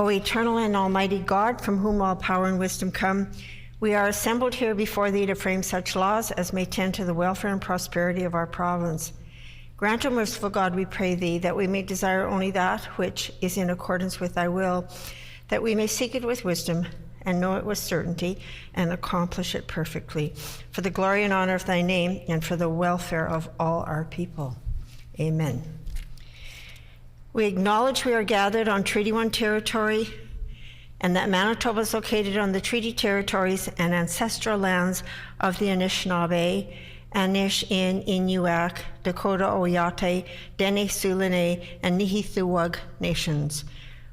O eternal and almighty God, from whom all power and wisdom come, we are assembled here before thee to frame such laws as may tend to the welfare and prosperity of our province. Grant, O merciful God, we pray thee, that we may desire only that which is in accordance with thy will, that we may seek it with wisdom and know it with certainty and accomplish it perfectly, for the glory and honor of thy name and for the welfare of all our people. Amen. We acknowledge we are gathered on Treaty 1 territory and that Manitoba is located on the treaty territories and ancestral lands of the Anishinaabe, Anish, Inuak, Dakota, Oyate, Dene, Tsuut'ina, and Nihithuwug nations.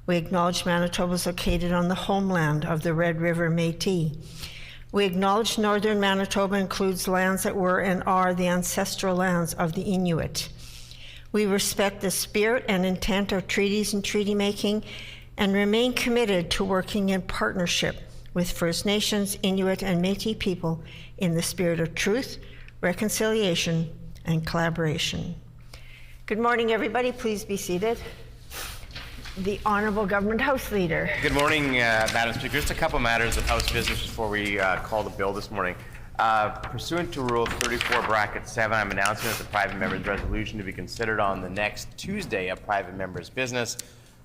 We acknowledge Manitoba is located on the homeland of the Red River Métis. We acknowledge northern Manitoba includes lands that were and are the ancestral lands of the Inuit. We respect the spirit and intent of treaties and treaty making and remain committed to working in partnership with First Nations, Inuit, and Métis people in the spirit of truth, reconciliation, and collaboration. Good morning, everybody. Please be seated. The Honourable Government House Leader. Good morning, Madam Speaker. Just a couple matters of House business before we call the bill this morning. Pursuant to Rule 34(7), I'm announcing that the private member's resolution to be considered on the next Tuesday of private member's business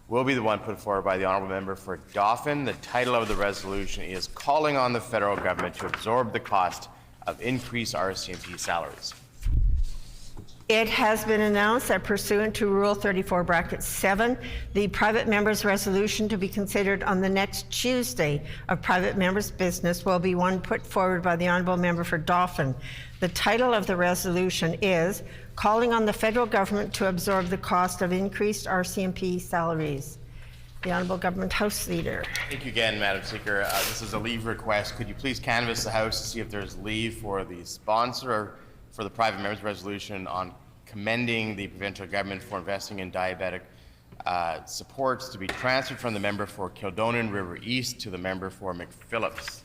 will be the one put forward by the Honourable Member for Dauphin. The title of the resolution is Calling on the Federal Government to Absorb the Cost of Increased RCMP Salaries. It has been announced that pursuant to Rule 34(7), the private member's resolution to be considered on the next Tuesday of private member's business will be one put forward by the Honourable Member for Dauphin. The title of the resolution is Calling on the Federal Government to Absorb the Cost of Increased RCMP Salaries. The Honourable Government House Leader. Thank you again, Madam Speaker. This is a leave request. Could you please canvass the House to see if there's leave for the sponsor for the private member's resolution on commending the provincial government for investing in diabetic supports to be transferred from the member for Kildonan River East to the member for McPhillips.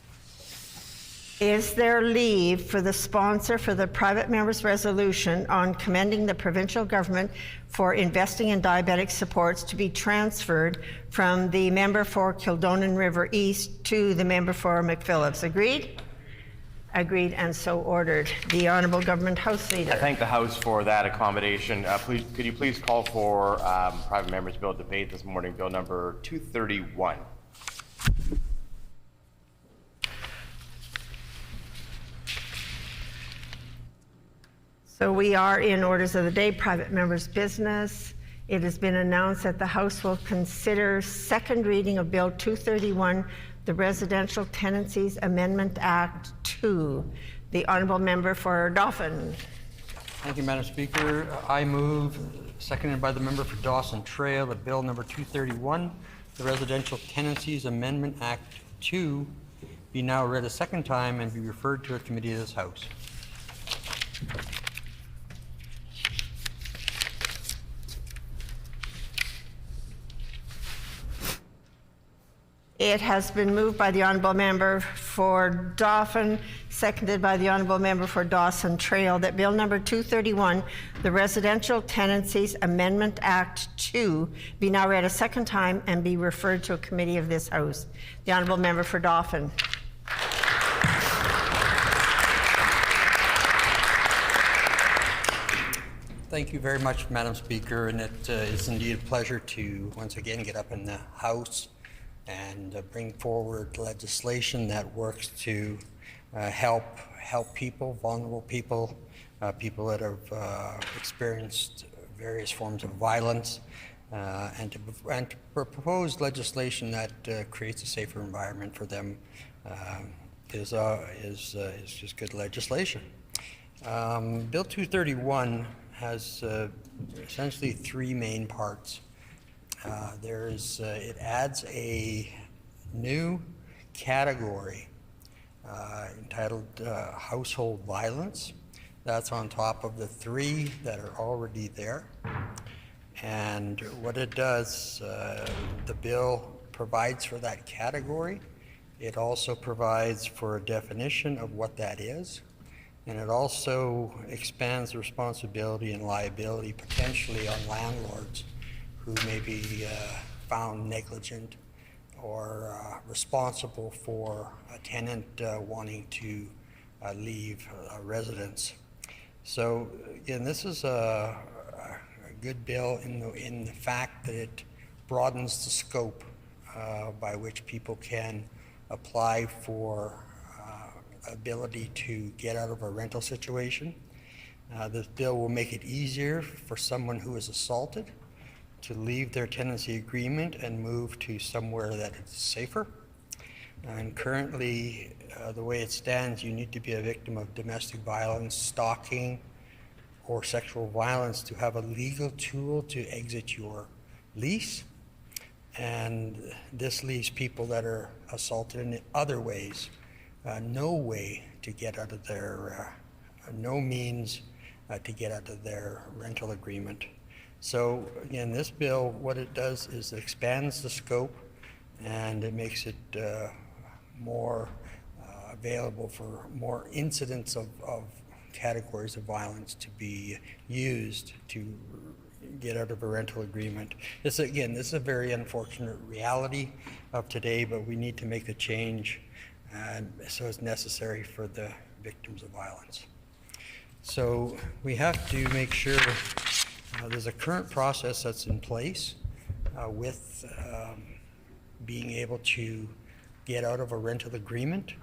Is there leave for the sponsor for the private member's resolution on commending the provincial government for investing in diabetic supports to be transferred from the member for Kildonan River East to the member for McPhillips? Agreed? Agreed, and so ordered. The Honourable Government House Leader. I thank the House for that accommodation. Could you please call for private member's bill debate this morning, Bill number 231. So we are in orders of the day, private members' business. It has been announced that the House will consider second reading of Bill 231, the Residential Tenancies Amendment Act 2. The Honourable Member for Dauphin. Thank you, Madam Speaker. I move, seconded by the member for Dawson Trail, that Bill number 231, the Residential Tenancies Amendment Act 2, be now read a second time and be referred to a committee of this House. It has been moved by the Honourable Member for Dauphin, seconded by the Honourable Member for Dawson Trail, that Bill number 231, the Residential Tenancies Amendment Act 2, be now read a second time and be referred to a committee of this House. The Honourable Member for Dauphin. Thank you very much, Madam Speaker, and it is indeed a pleasure to once again get up in the House and bring forward legislation that works to help people, vulnerable people, people that have experienced various forms of violence, and to propose legislation that creates a safer environment for them is just good legislation. Bill 231 has essentially three main parts. It adds a new category entitled household violence. That's on top of the three that are already there. And what it does, the bill provides for that category. It also provides for a definition of what that is. And it also expands the responsibility and liability potentially on landlords who may be found negligent responsible for a tenant wanting to leave a residence. So again, this is a good bill in the fact that it broadens the scope by which people can apply for ability to get out of a rental situation. This bill will make it easier for someone who is assaulted to leave their tenancy agreement and move to somewhere that is safer. And currently, the way it stands, you need to be a victim of domestic violence, stalking, or sexual violence to have a legal tool to exit your lease. And this leaves people that are assaulted in other ways no way to get out of their, no means to get out of their rental agreement. So again, this bill, what it does is it expands the scope and it makes it more available for more incidents of categories of violence to be used to get out of a rental agreement. This is a very unfortunate reality of today, but we need to make the change, so it's necessary for the victims of violence. So we have to make sure there's a current process that's in place with being able to get out of a rental agreement.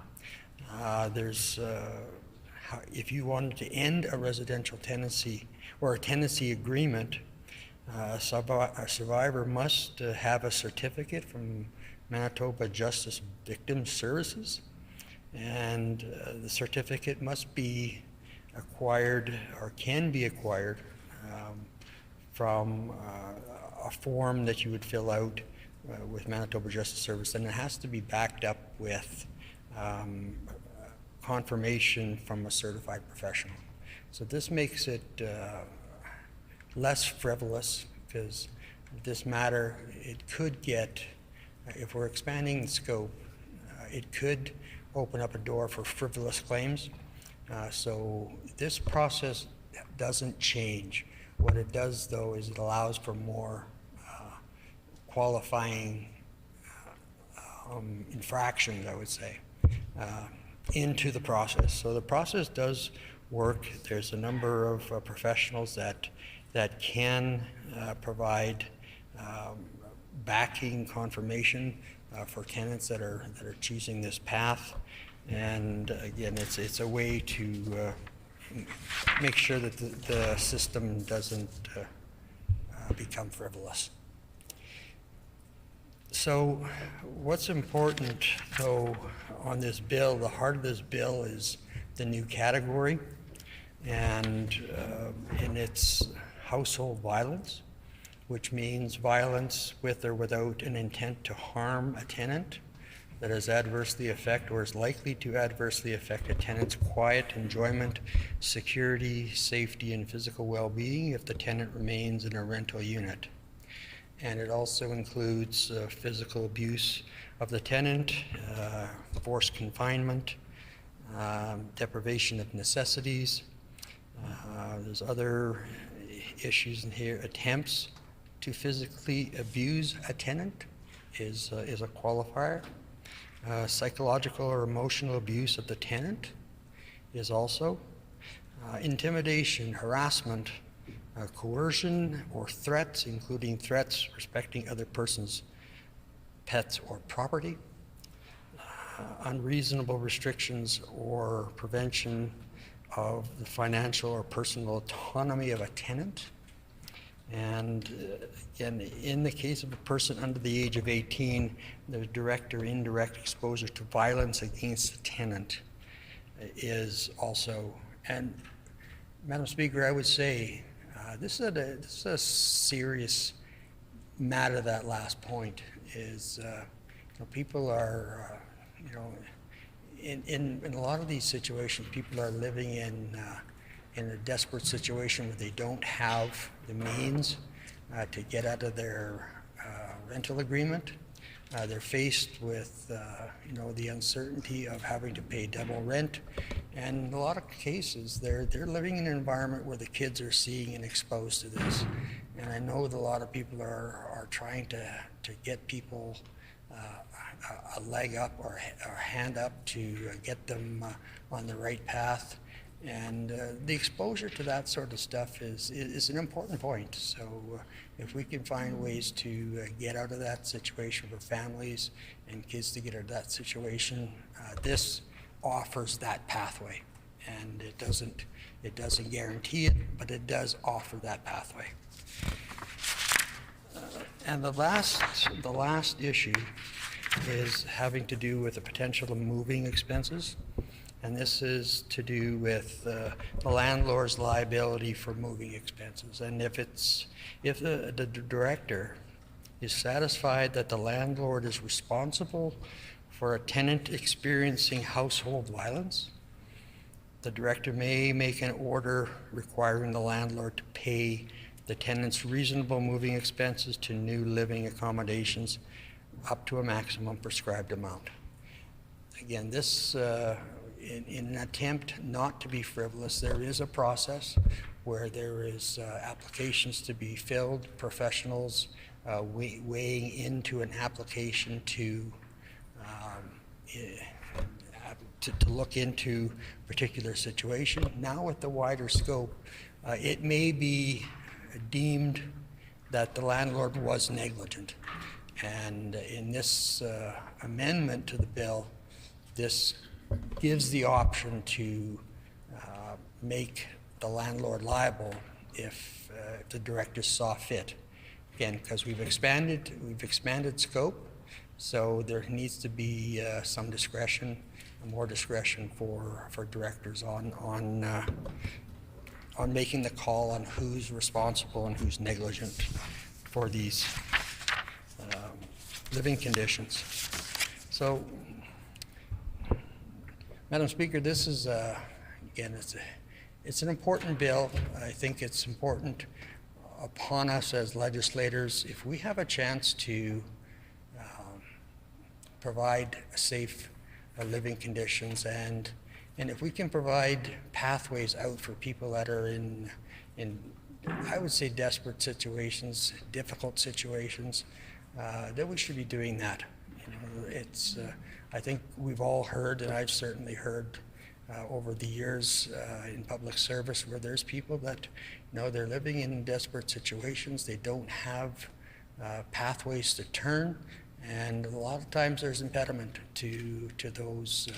If you wanted to end a residential tenancy or a tenancy agreement, a survivor must have a certificate from Manitoba Justice Victims Services, and the certificate must be acquired or can be acquired from a form that you would fill out with Manitoba Justice Service, and it has to be backed up with confirmation from a certified professional. So this makes it less frivolous, because this matter, it could get, if we're expanding the scope, it could open up a door for frivolous claims. So this process doesn't change. What it does, though, is it allows for more qualifying infractions, I would say, into the process. So the process does work. There's a number of professionals that can provide backing confirmation for tenants that are choosing this path. And again, it's a way to make sure that the system doesn't become frivolous. So what's important, though, on this bill, the heart of this bill is the new category, and it's household violence, which means violence with or without an intent to harm a tenant that has adversely affect or is likely to adversely affect a tenant's quiet enjoyment, security, safety, and physical well-being if the tenant remains in a rental unit. And it also includes physical abuse of the tenant, forced confinement, deprivation of necessities. There's other issues in here. Attempts to physically abuse a tenant is a qualifier. Psychological or emotional abuse of the tenant is also. Intimidation, harassment, coercion or threats, including threats respecting other persons' pets or property. Unreasonable restrictions or prevention of the financial or personal autonomy of a tenant. And again, in the case of a person under the age of 18, the direct or indirect exposure to violence against the tenant is also. And Madam Speaker, I would say this is a serious matter. That last point is, people are, in a lot of these situations, people are living in a desperate situation where they don't have the means to get out of their rental agreement. They're faced with, the uncertainty of having to pay double rent, and in a lot of cases, they're living in an environment where the kids are seeing and exposed to this. And I know that a lot of people are trying to get people a leg up or a hand up to get them on the right path. And the exposure to that sort of stuff is an important point. So if we can find ways to get out of that situation for families and kids to get out of that situation, this offers that pathway. And it doesn't guarantee it, but it does offer that pathway. And the last issue is having to do with the potential of moving expenses. And this is to do with the landlord's liability for moving expenses. And if the director is satisfied that the landlord is responsible for a tenant experiencing household violence, the director may make an order requiring the landlord to pay the tenant's reasonable moving expenses to new living accommodations up to a maximum prescribed amount. Again, this in an attempt not to be frivolous, there is a process where there is applications to be filled, professionals weighing into an application to look into a particular situation. Now with the wider scope, it may be deemed that the landlord was negligent. And in this amendment to the bill, this gives the option to make the landlord liable if the director saw fit. Again, because we've expanded scope, so there needs to be some discretion, more discretion for directors on making the call on who's responsible and who's negligent for these living conditions. So, Madam Speaker, this is, again, it's an important bill. I think it's important upon us as legislators, if we have a chance to provide safe living conditions and if we can provide pathways out for people that are in I would say desperate situations, difficult situations, that we should be doing that. You know, it's I think we've all heard, and I've certainly heard over the years in public service, where there's people that, you know, they're living in desperate situations. They don't have pathways to turn, and a lot of times there's impediment to those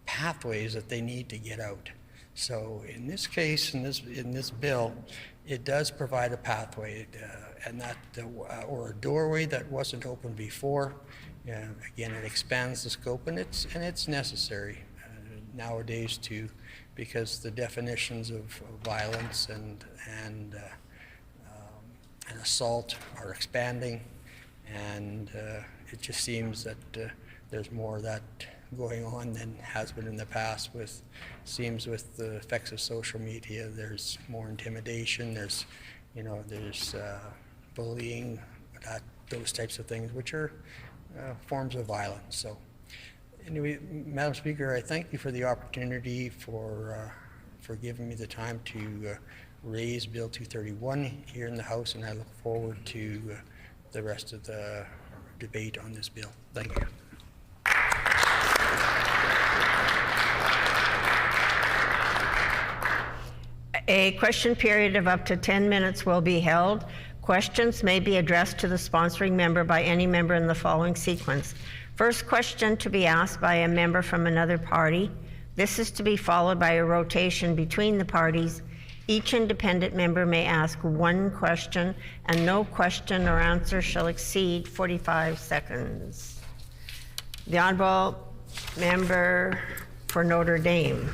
pathways that they need to get out. So in this case, in this bill, it does provide a pathway, and that or a doorway that wasn't open before. Again, it expands the scope, and it's necessary nowadays too, because the definitions of violence and assault are expanding, and it just seems that there's more of that going on than has been in the past. With the effects of social media, there's more intimidation. There's bullying, those types of things, which are forms of violence. So, anyway, Madam Speaker, I thank you for the opportunity for giving me the time to raise Bill 231 here in the House, and I look forward to the rest of the debate on this bill. Thank you. A question period of up to 10 minutes will be held. Questions may be addressed to the sponsoring member by any member in the following sequence. First question to be asked by a member from another party. This is to be followed by a rotation between the parties. Each independent member may ask one question, and no question or answer shall exceed 45 seconds. The Honourable Member for Notre Dame.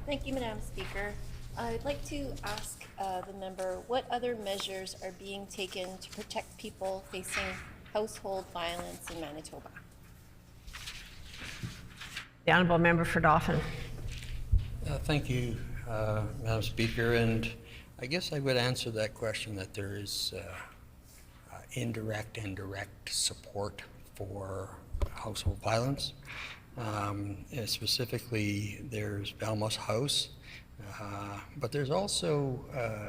Thank you, Madam Speaker. I'd like to ask the member what other measures are being taken to protect people facing household violence in Manitoba. The Honourable Member for Dauphin. Thank you, Madam Speaker, and I guess I would answer that question that there is indirect and direct support for household violence. Specifically, there's Belmos House, but there's also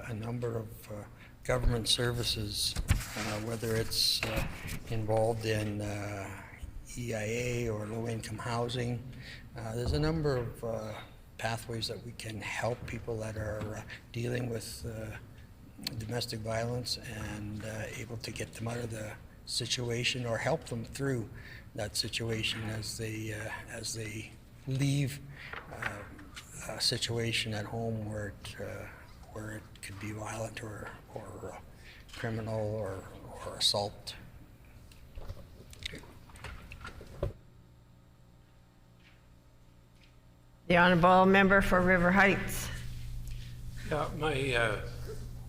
a number of government services, whether it's involved in EIA or low-income housing. There's a number of pathways that we can help people that are dealing with domestic violence and able to get them out of the situation or help them through that situation as they leave a situation at home where it could be violent or criminal or assault. The Honourable Member for River Heights. Yeah, my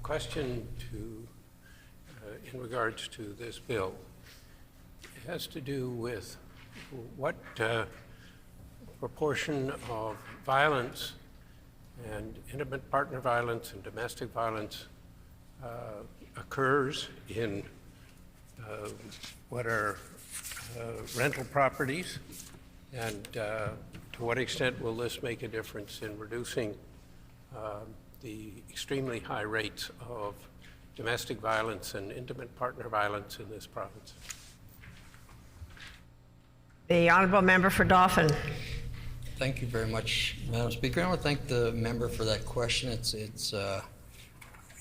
question in regards to this bill has to do with what proportion of violence and intimate partner violence and domestic violence occurs in what are rental properties, and to what extent will this make a difference in reducing the extremely high rates of domestic violence and intimate partner violence in this province? The Honourable Member for Dauphin. Thank you very much, Madam Speaker. I want to thank the member for that question. It's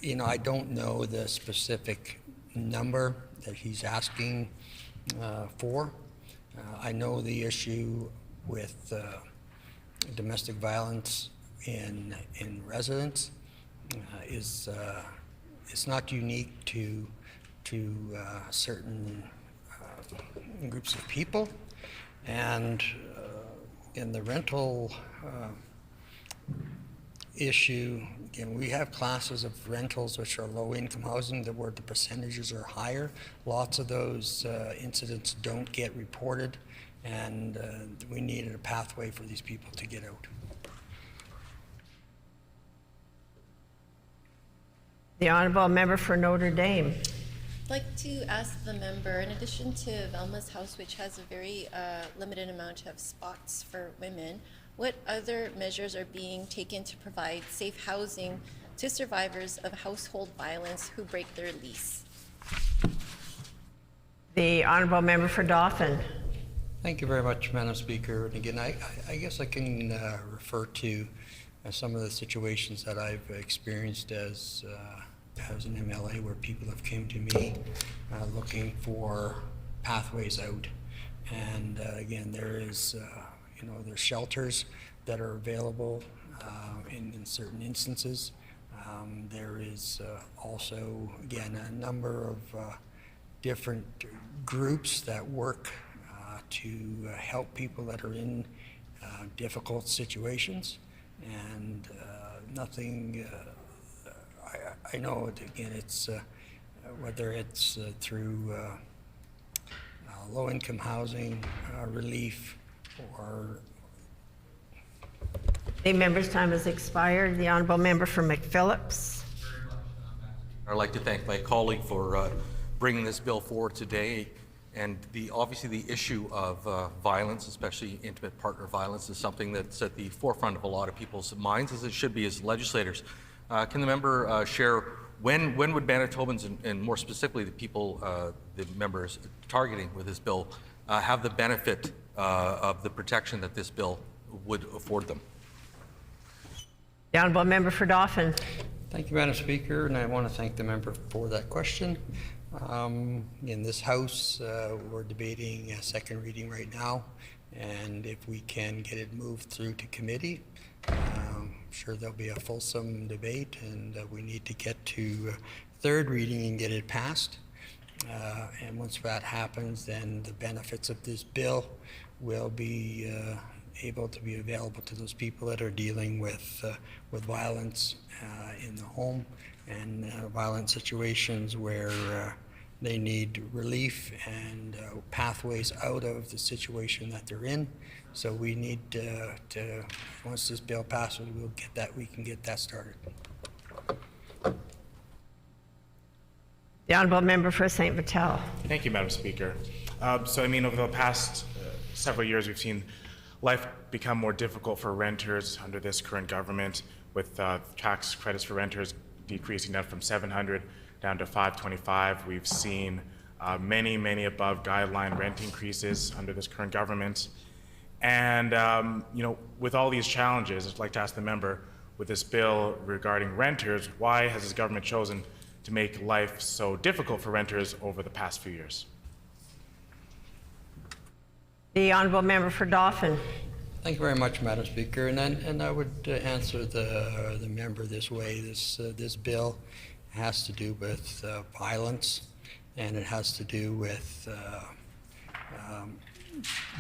you know, I don't know the specific number that he's asking for. I know the issue with domestic violence in residence is it's not unique to certain groups of people, and in the rental issue, again, we have classes of rentals which are low-income housing where the percentages are higher. Lots of those incidents don't get reported, and we needed a pathway for these people to get out. The Honourable Member for Notre Dame. I'd like to ask the member, in addition to Velma's house, which has a very limited amount of spots for women, what other measures are being taken to provide safe housing to survivors of household violence who break their lease? The Honourable Member for Dauphin. Thank you very much, Madam Speaker. And again, I guess I can refer to some of the situations that I've experienced as an MLA, where people have come to me looking for pathways out. And again, there is, you know, there's shelters that are available in certain instances. There is also, again, a number of different groups that work to help people that are in difficult situations. And nothing, I know, again, it's whether it's through low-income housing relief or... The member's time has expired. The Honourable Member for McPhillips. I'd like to thank my colleague for bringing this bill forward today. And obviously the issue of violence, especially intimate partner violence, is something that's at the forefront of a lot of people's minds, as it should be as legislators. Can the member share when would Manitobans, and more specifically the people the members targeting with this bill, have the benefit of the protection that this bill would afford them? The Honourable Member for Dauphin. Thank you, Madam Speaker, and I want to thank the member for that question. In this House, we're debating a second reading right now, and if we can get it moved through to committee, I'm sure there'll be a fulsome debate, and we need to get to third reading and get it passed. And once that happens, then the benefits of this bill will be able to be available to those people that are dealing with violence in the home and violent situations where they need relief and pathways out of the situation that they're in. So we need to once this bill passes, we can get that started. The Honourable Member for St. Vital. Thank you, Madam Speaker. So I mean, over the past several years, we've seen life become more difficult for renters under this current government, with tax credits for renters decreasing down from $700 down to $525. We've seen many above guideline rent increases under this current government. And with all these challenges, I'd like to ask the member, with this bill regarding renters, why has this government chosen to make life so difficult for renters over the past few years? The honourable member for Dauphin. Thank you very much, Madam Speaker. And I would answer the member this way. This bill has to do with violence, and it has to do with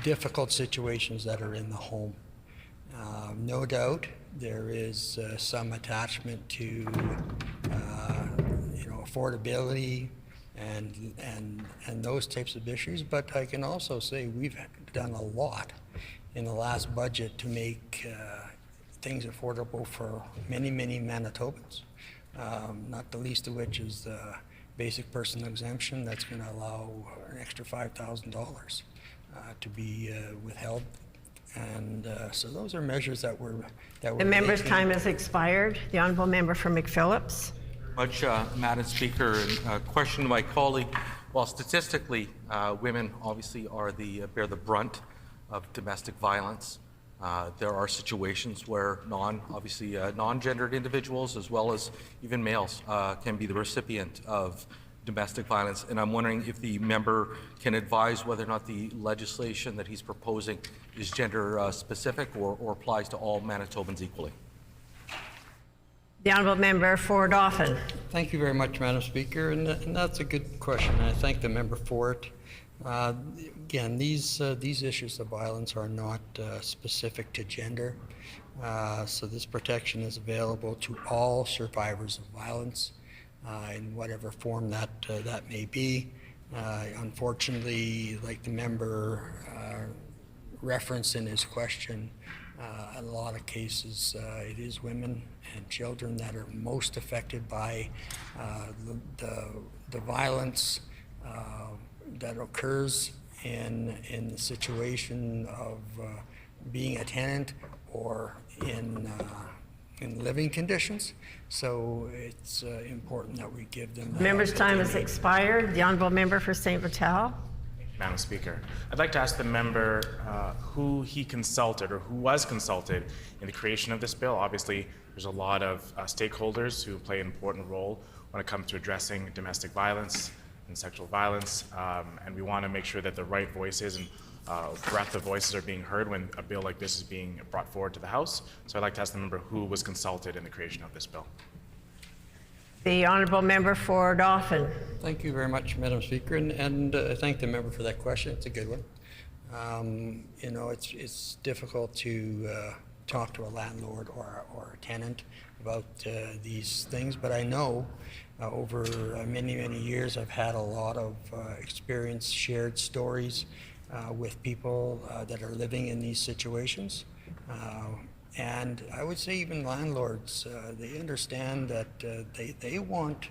difficult situations that are in the home. No doubt there is some attachment to affordability and those types of issues, but I can also say we've done a lot in the last budget to make things affordable for many Manitobans, not the least of which is the basic personal exemption that's going to allow an extra $5,000 to be withheld. And so those are measures that we're The member's making. time has expired. The honourable member for McPhillips. Much, Madam Speaker, and question to my colleague. While statistically, women obviously bear the brunt of domestic violence, there are situations where non-gendered individuals, as well as even males, can be the recipient of domestic violence. And I'm wondering if the member can advise whether or not the legislation that he's proposing is gender specific or applies to all Manitobans equally. The honourable member for Dauphin. Thank you very much, Madam Speaker, and that's a good question, and I thank the member for it. Again, these issues of violence are not specific to gender, so this protection is available to all survivors of violence in whatever form that may be. Unfortunately, like the member referenced in his question, in a lot of cases, it is women and children that are most affected by the violence that occurs in the situation of being a tenant or in living conditions. So it's important that we give them. The member's time has expired. The honourable member for St. Vital. Madam Speaker, I'd like to ask the member who he consulted or who was consulted in the creation of this bill. Obviously, there's a lot of stakeholders who play an important role when it comes to addressing domestic violence and sexual violence, and we want to make sure that the right voices and breadth of voices are being heard when a bill like this is being brought forward to the House. So I'd like to ask the member who was consulted in the creation of this bill. The honourable member for Dauphin. Thank you very much, Madam Speaker, and I thank the member for that question. It's a good one. It's difficult to talk to a landlord or a tenant about these things, but I know over many years I've had a lot of experience, shared stories with people that are living in these situations. And I would say even landlords, they understand that they want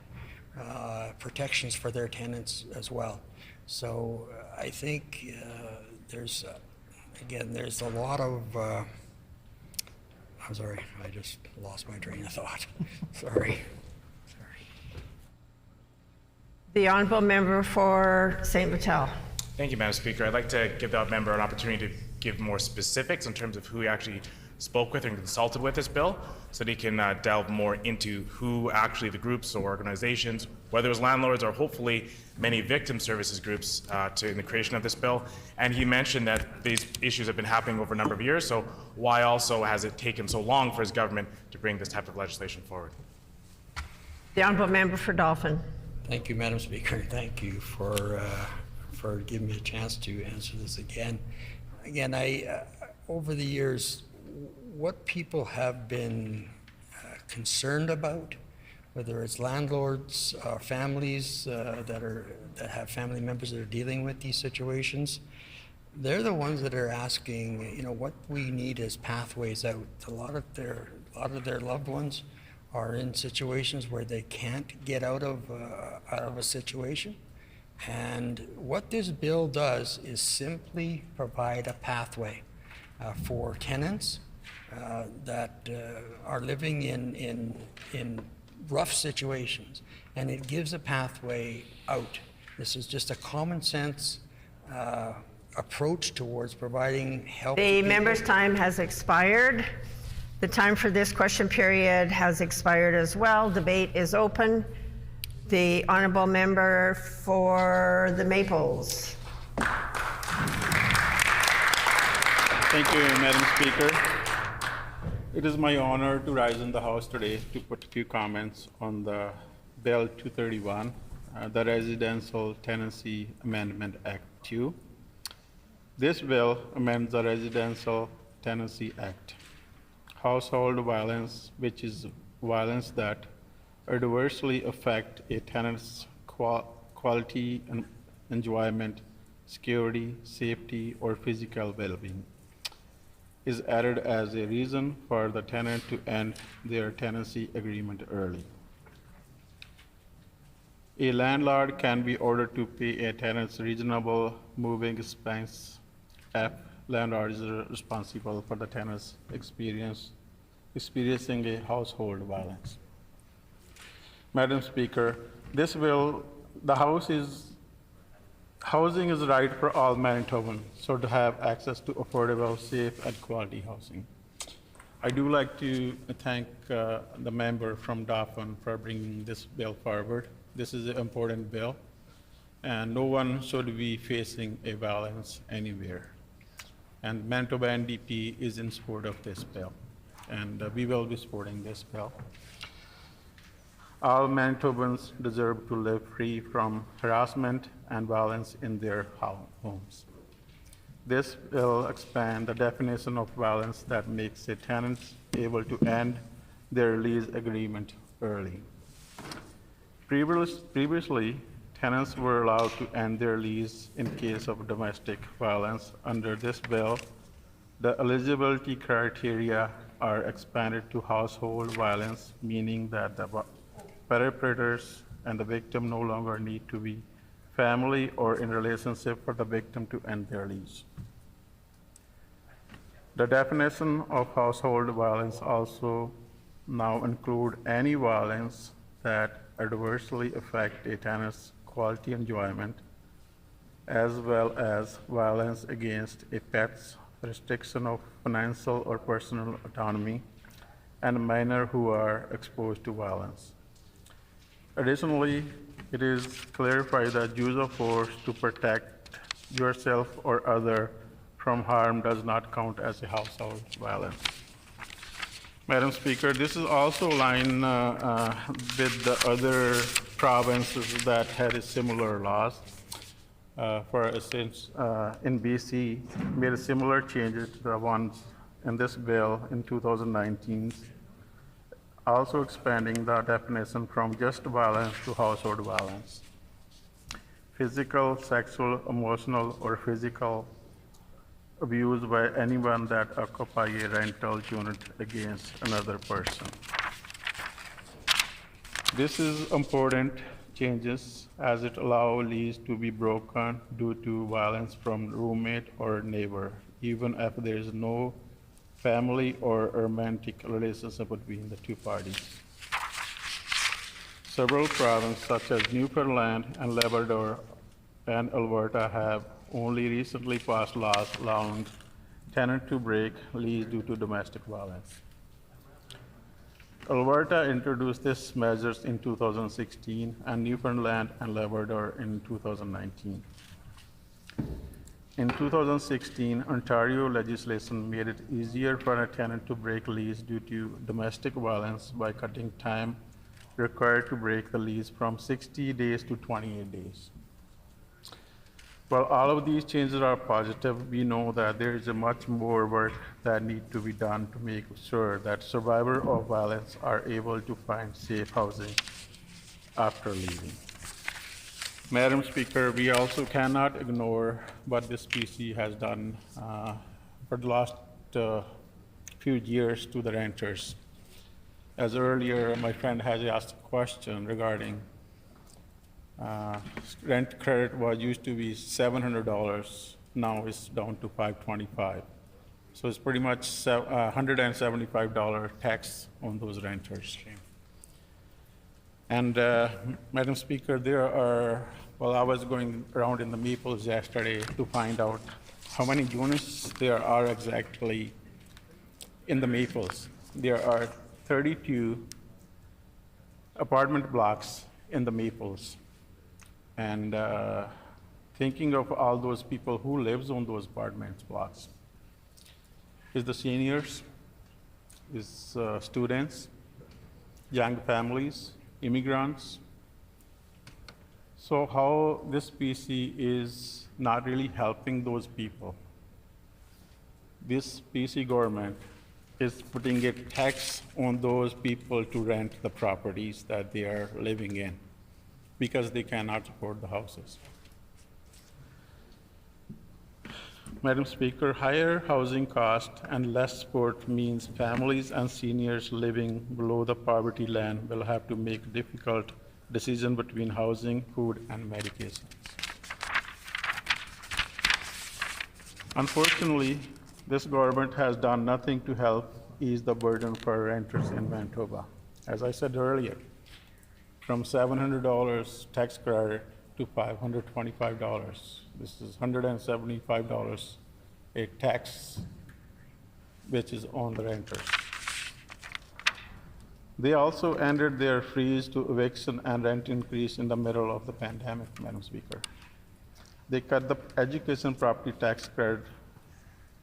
protections for their tenants as well. So I think there's a lot of, I'm sorry, I just lost my train of thought. Sorry. The honourable member for St. Vital. Thank you, Madam Speaker. I'd like to give that member an opportunity to give more specifics in terms of who he actually spoke with and consulted with this bill, so that he can delve more into who actually the groups or organizations, whether it was landlords or hopefully many victim services groups in the creation of this bill. And he mentioned that these issues have been happening over a number of years, so why also has it taken so long for his government to bring this type of legislation forward? The honourable member for Dauphin. Thank you, Madam Speaker. Thank you for giving me a chance to answer this again. Again, over the years, what people have been concerned about, whether it's landlords, families that have family members that are dealing with these situations, they're the ones that are asking, what we need is pathways out. A lot of their loved ones are in situations where they can't get out of a situation. And what this bill does is simply provide a pathway for tenants that are living in rough situations, and it gives a pathway out. This is just a common sense approach towards providing help to The people. member's time has expired. The time for this question period has expired as well. Debate is open. The honorable member for the Maples. Thank you, Madam Speaker. It is my honor to rise in the House today to put a few comments on the Bill 231, the Residential Tenancy Amendment Act 2. This bill amends the Residential Tenancy Act. Household violence, which is violence that adversely affect a tenant's quality and enjoyment, security, safety, or physical well-being, is added as a reason for the tenant to end their tenancy agreement early. A landlord can be ordered to pay a tenant's reasonable moving expense if landlord is responsible for the tenant's experiencing a household violence. Madam Speaker, this bill, housing is right for all Manitobans, so to have access to affordable, safe, and quality housing. I do like to thank the member from Dauphin for bringing this bill forward. This is an important bill, and no one should be facing a violence anywhere. And Manitoba NDP is in support of this bill, and we will be supporting this bill. All Manitobans deserve to live free from harassment and violence in their homes. This will expand the definition of violence that makes a tenant able to end their lease agreement early. Previously, tenants were allowed to end their lease in case of domestic violence. Under this bill, the eligibility criteria are expanded to household violence, meaning that the perpetrators and the victim no longer need to be family or in relationship for the victim to end their lease. The definition of household violence also now include any violence that adversely affect a tenant's quality enjoyment, as well as violence against a pet's restriction of financial or personal autonomy, and minors who are exposed to violence. Additionally, it is clarified that use of force to protect yourself or other from harm does not count as a household violence. Madam Speaker, this is also aligned with the other provinces that had similar laws. For instance, in BC, made similar changes to the ones in this bill in 2019, also expanding the definition from just violence to household violence. Physical, sexual, emotional, or physical abuse by anyone that occupy a rental unit against another person. This is important changes as it allows lease to be broken due to violence from roommate or neighbor, even if there is no family or romantic relationship between the two parties. Several provinces such as Newfoundland and Labrador and Alberta have only recently passed laws allowing tenants to break lease due to domestic violence. Alberta introduced these measures in 2016 and Newfoundland and Labrador in 2019. In 2016, Ontario legislation made it easier for a tenant to break lease due to domestic violence by cutting time required to break the lease from 60 days to 28 days. While all of these changes are positive, we know that there is much more work that needs to be done to make sure that survivors of violence are able to find safe housing after leaving. Madam Speaker, we also cannot ignore what this PC has done for the last few years to the renters. As earlier, my friend has asked a question regarding rent credit was used to be $700, now it's down to $525. So it's pretty much $175 tax on those renters. And Madam Speaker, I was going around in the Maples yesterday to find out how many units there are exactly in the Maples. There are 32 apartment blocks in the Maples. And thinking of all those people who lives on those apartment blocks, is the seniors, is students, young families, immigrants. So how this PC is not really helping those people. This PC government is putting a tax on those people to rent the properties that they are living in because they cannot afford the houses. Madam Speaker, higher housing cost and less support means families and seniors living below the poverty line will have to make difficult decisions between housing, food, and medications. Unfortunately, this government has done nothing to help ease the burden for renters in Manitoba. As I said earlier, from $700 tax credit to $525. This is $175 a tax which is on the renters. They also ended their freeze to eviction and rent increase in the middle of the pandemic, Madam Speaker. They cut the education property tax credit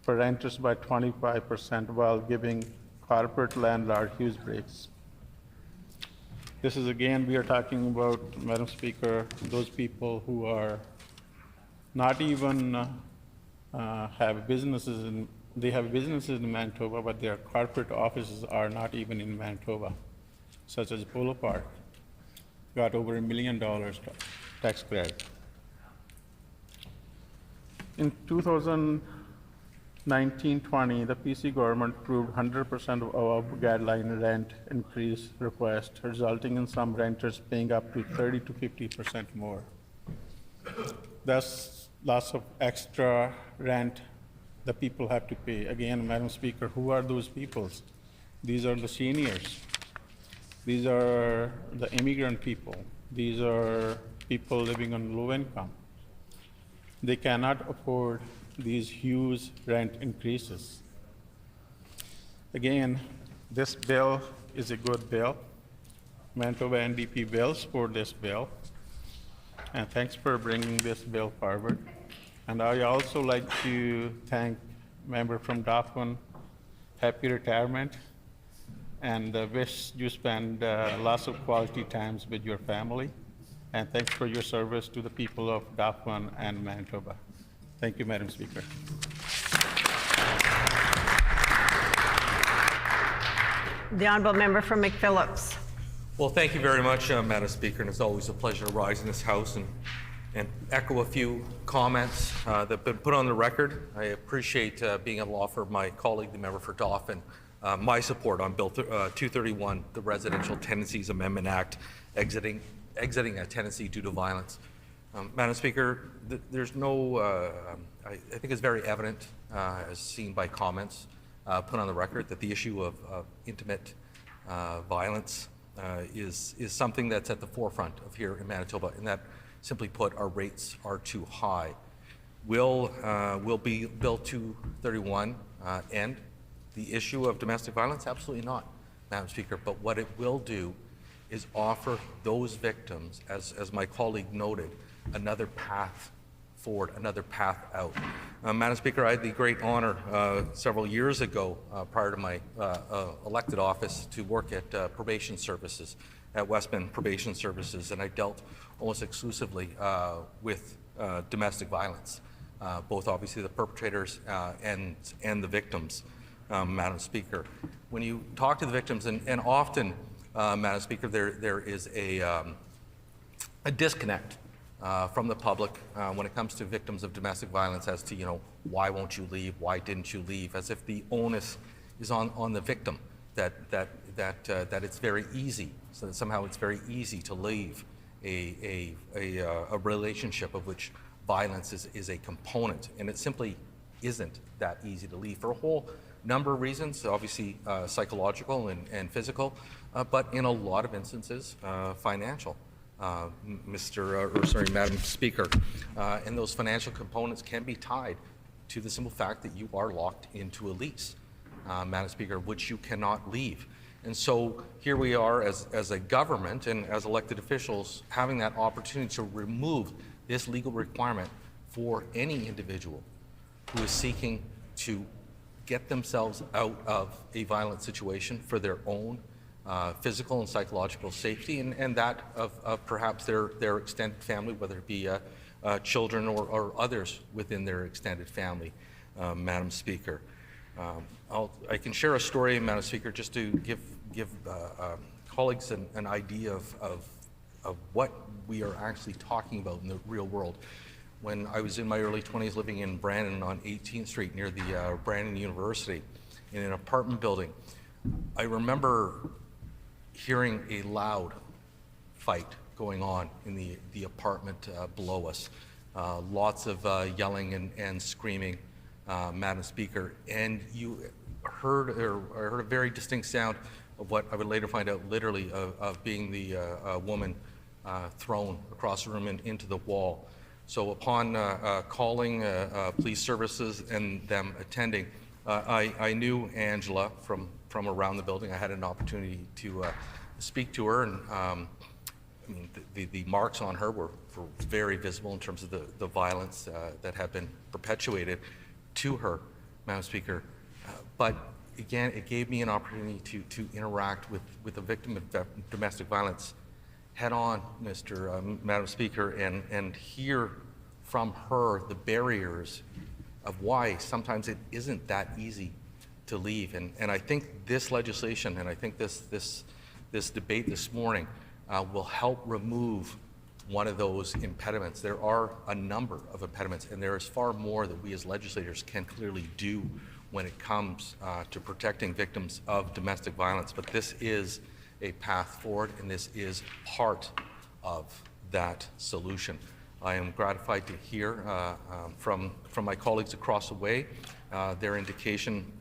for renters by 25% while giving corporate landlord huge breaks. This is again, we are talking about, Madam Speaker, those people who are not even have businesses they have businesses in Manitoba, but their corporate offices are not even in Manitoba, such as Polo Park, got over $1 million tax credit. In 2019-20, the PC government approved 100% of guideline rent increase request, resulting in some renters paying up to 30 to 50% more. That's lots of extra rent the people have to pay. Again, Madam Speaker, who are those people? These are the seniors. These are the immigrant people. These are people living on low income. They cannot afford these huge rent increases. Again, this bill is a good bill. Manitoba NDP will support this bill. And thanks for bringing this bill forward. And I also like to thank member from Dauphin, happy retirement, and wish you spend lots of quality times with your family. And thanks for your service to the people of Dauphin and Manitoba. Thank you, Madam Speaker. The honourable member from McPhillips. Well, thank you very much, Madam Speaker, and it's always a pleasure to rise in this House and echo a few comments that have been put on the record. I appreciate being able to offer my colleague, the member for Dauphin, my support on Bill 231, the Residential Tenancies Amendment Act, exiting a tenancy due to violence. Madam Speaker, there's no, I think it's very evident, as seen by comments put on the record, that the issue of intimate violence is something that's at the forefront of here in Manitoba, and that, simply put, our rates are too high. Will Bill 231 end the issue of domestic violence? Absolutely not, Madam Speaker. But what it will do is offer those victims, as my colleague noted, another path forward, another path out. Madam Speaker, I had the great honor several years ago, prior to my elected office, to work at probation services, at Westman Probation Services, and I dealt almost exclusively with domestic violence, both obviously the perpetrators and the victims, Madam Speaker. When you talk to the victims, and often, Madam Speaker, there is a disconnect from the public when it comes to victims of domestic violence as to, why won't you leave? Why didn't you leave? As if the onus is on the victim, that it's very easy, so that somehow it's very easy to leave a relationship of which violence is a component, and it simply isn't that easy to leave for a whole number of reasons, obviously psychological and physical, but in a lot of instances, financial. Madam Speaker, and those financial components can be tied to the simple fact that you are locked into a lease, Madam Speaker, which you cannot leave. And so here we are as a government and as elected officials having that opportunity to remove this legal requirement for any individual who is seeking to get themselves out of a violent situation for their own physical and psychological safety, and that of perhaps their extended family, whether it be children or others within their extended family, Madam Speaker. I can share a story, Madam Speaker, just to give colleagues an idea of what we are actually talking about in the real world. When I was in my early 20s living in Brandon on 18th Street near the Brandon University in an apartment building, I remember hearing a loud fight going on in the apartment below us. Lots of yelling and screaming, Madam Speaker, and you heard a very distinct sound of what I would later find out literally of being the woman thrown across the room and into the wall. So upon calling police services and them attending, I knew Angela from around the building. I had an opportunity to speak to her, and I mean, the marks on her were very visible in terms of the violence that had been perpetuated to her, Madam Speaker. But again, it gave me an opportunity to interact with a victim of domestic violence head on, Madam Speaker, and hear from her the barriers of why sometimes it isn't that easy to leave. And I think this legislation, and I think this debate this morning will help remove one of those impediments. There are a number of impediments, and there is far more that we as legislators can clearly do when it comes to protecting victims of domestic violence. But this is a path forward, and this is part of that solution. I am gratified to hear from my colleagues across the way their indication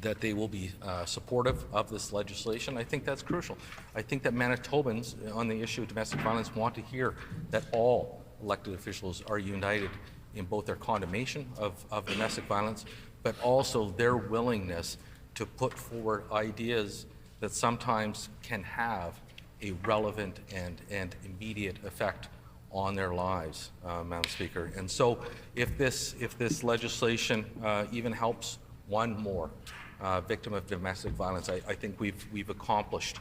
that they will be supportive of this legislation. I think that's crucial. I think that Manitobans on the issue of domestic violence want to hear that all elected officials are united in both their condemnation of domestic violence, but also their willingness to put forward ideas that sometimes can have a relevant and immediate effect on their lives, Madam Speaker. And so if this legislation even helps one more victim of domestic violence, I think we've accomplished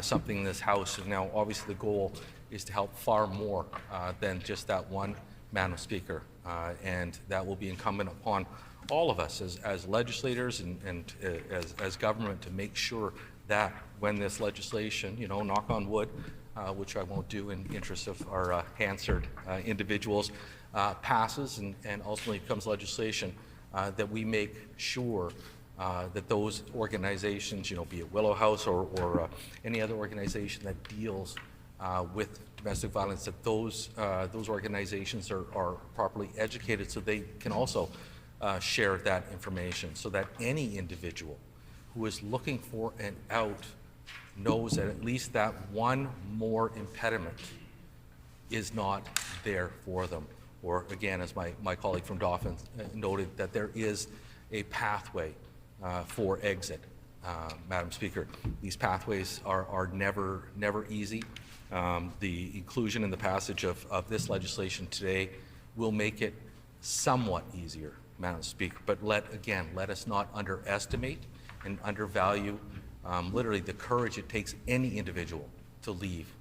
something in this House. And now obviously the goal is to help far more than just that one, Madam Speaker. And that will be incumbent upon all of us as legislators and as government to make sure that when this legislation, knock on wood, which I won't do in the interest of our Hansard individuals, passes and ultimately becomes legislation, that we make sure that those organizations, be it Willow House or any other organization that deals with domestic violence, that those organizations are properly educated so they can also share that information, so that any individual who is looking for an out knows that at least that one more impediment is not there for them. Or again, as my colleague from Dauphin noted, that there is a pathway for exit, Madam Speaker. These pathways are never easy. The inclusion in the passage of this legislation today will make it somewhat easier, Madam Speaker. But let us not underestimate and undervalue literally the courage it takes any individual to leave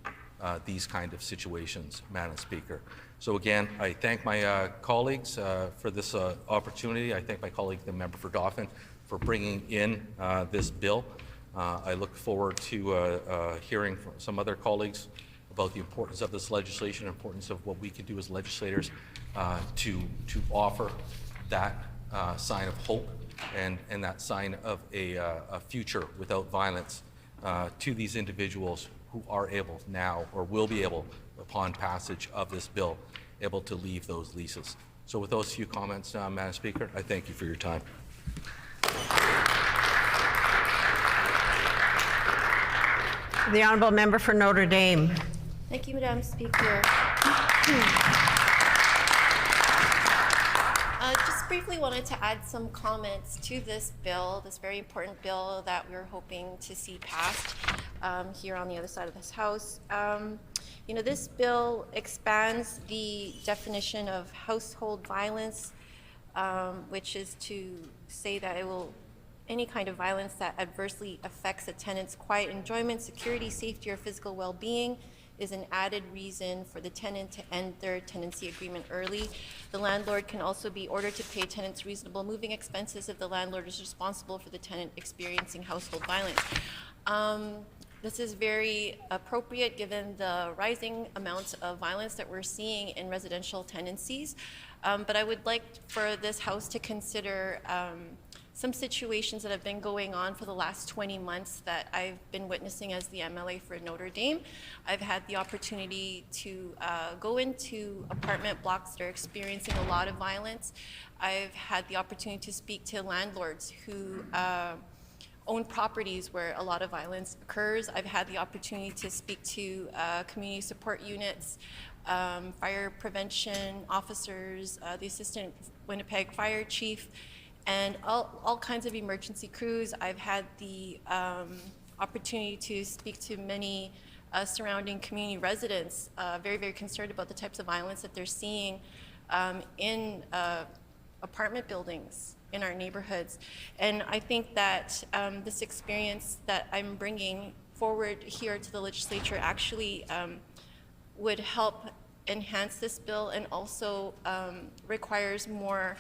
these kind of situations, Madam Speaker. So again, I thank my colleagues for this opportunity. I thank my colleague, the member for Dauphin, for bringing in this bill. I look forward to hearing from some other colleagues about the importance of this legislation, the importance of what we can do as legislators to offer that sign of hope and that sign of a future without violence to these individuals who are able now or will be able, upon passage of this bill, able to leave those leases. So with those few comments, Madam Speaker, I thank you for your time. The honourable member for Notre Dame. Thank you, Madam Speaker. Just briefly wanted to add some comments to this bill, this very important bill that we're hoping to see passed here on the other side of this House. You know, this bill expands the definition of household violence, which is to say that it will any kind of violence that adversely affects a tenant's quiet enjoyment, security, safety, or physical well-being is an added reason for the tenant to end their tenancy agreement early. The landlord can also be ordered to pay tenants reasonable moving expenses if the landlord is responsible for the tenant experiencing household violence. This is very appropriate given the rising amounts of violence that we're seeing in residential tenancies. But I would like for this House to consider some situations that have been going on for the last 20 months that I've been witnessing as the MLA for Notre Dame. I've had the opportunity to go into apartment blocks that are experiencing a lot of violence. I've had the opportunity to speak to landlords who own properties where a lot of violence occurs. I've had the opportunity to speak to community support units, fire prevention officers, the assistant Winnipeg fire chief, and all kinds of emergency crews. I've had the opportunity to speak to many surrounding community residents, very, very concerned about the types of violence that they're seeing in apartment buildings in our neighborhoods. And I think that this experience that I'm bringing forward here to the legislature actually would help enhance this bill, and also requires more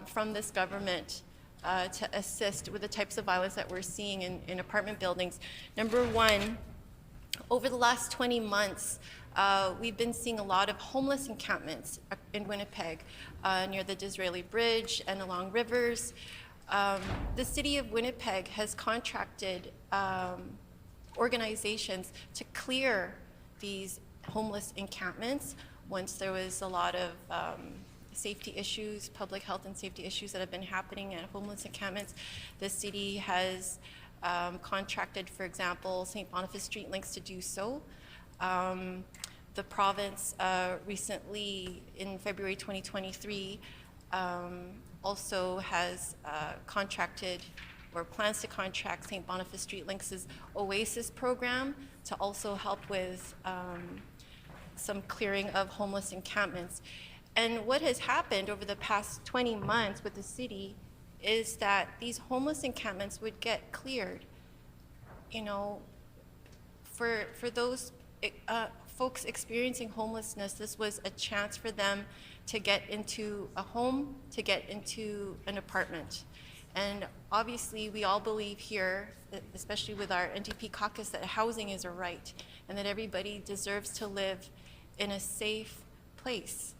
from this government to assist with the types of violence that we're seeing in apartment buildings. Number one, over the last 20 months, we've been seeing a lot of homeless encampments in Winnipeg, near the Disraeli Bridge and along rivers. The city of Winnipeg has contracted organizations to clear these homeless encampments once there was a lot of safety issues, public health and safety issues that have been happening at homeless encampments. The city has contracted, for example, St. Boniface Street Links to do so. The province recently, in February 2023, also has contracted or plans to contract St. Boniface Street Links' Oasis program to also help with some clearing of homeless encampments. And what has happened over the past 20 months with the city is that these homeless encampments would get cleared. You know, for those folks experiencing homelessness, this was a chance for them to get into a home, to get into an apartment. And obviously, we all believe here, especially with our NDP caucus, that housing is a right and that everybody deserves to live in a safe place.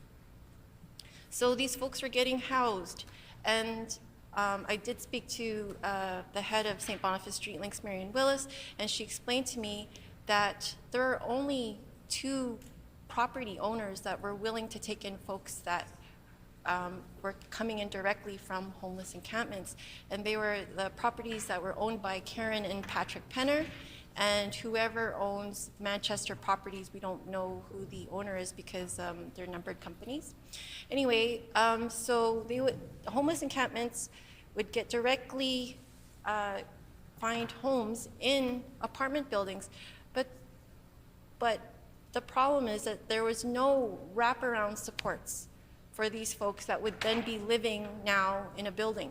So these folks were getting housed, and I did speak to the head of St. Boniface Street Links, Marion Willis, and she explained to me that there are only 2 property owners that were willing to take in folks that were coming in directly from homeless encampments. And they were the properties that were owned by Karen and Patrick Penner, and whoever owns Manchester properties, we don't know who the owner is because they're numbered companies. Anyway, so homeless encampments would get directly find homes in apartment buildings, but the problem is that there was no wraparound supports for these folks that would then be living now in a building.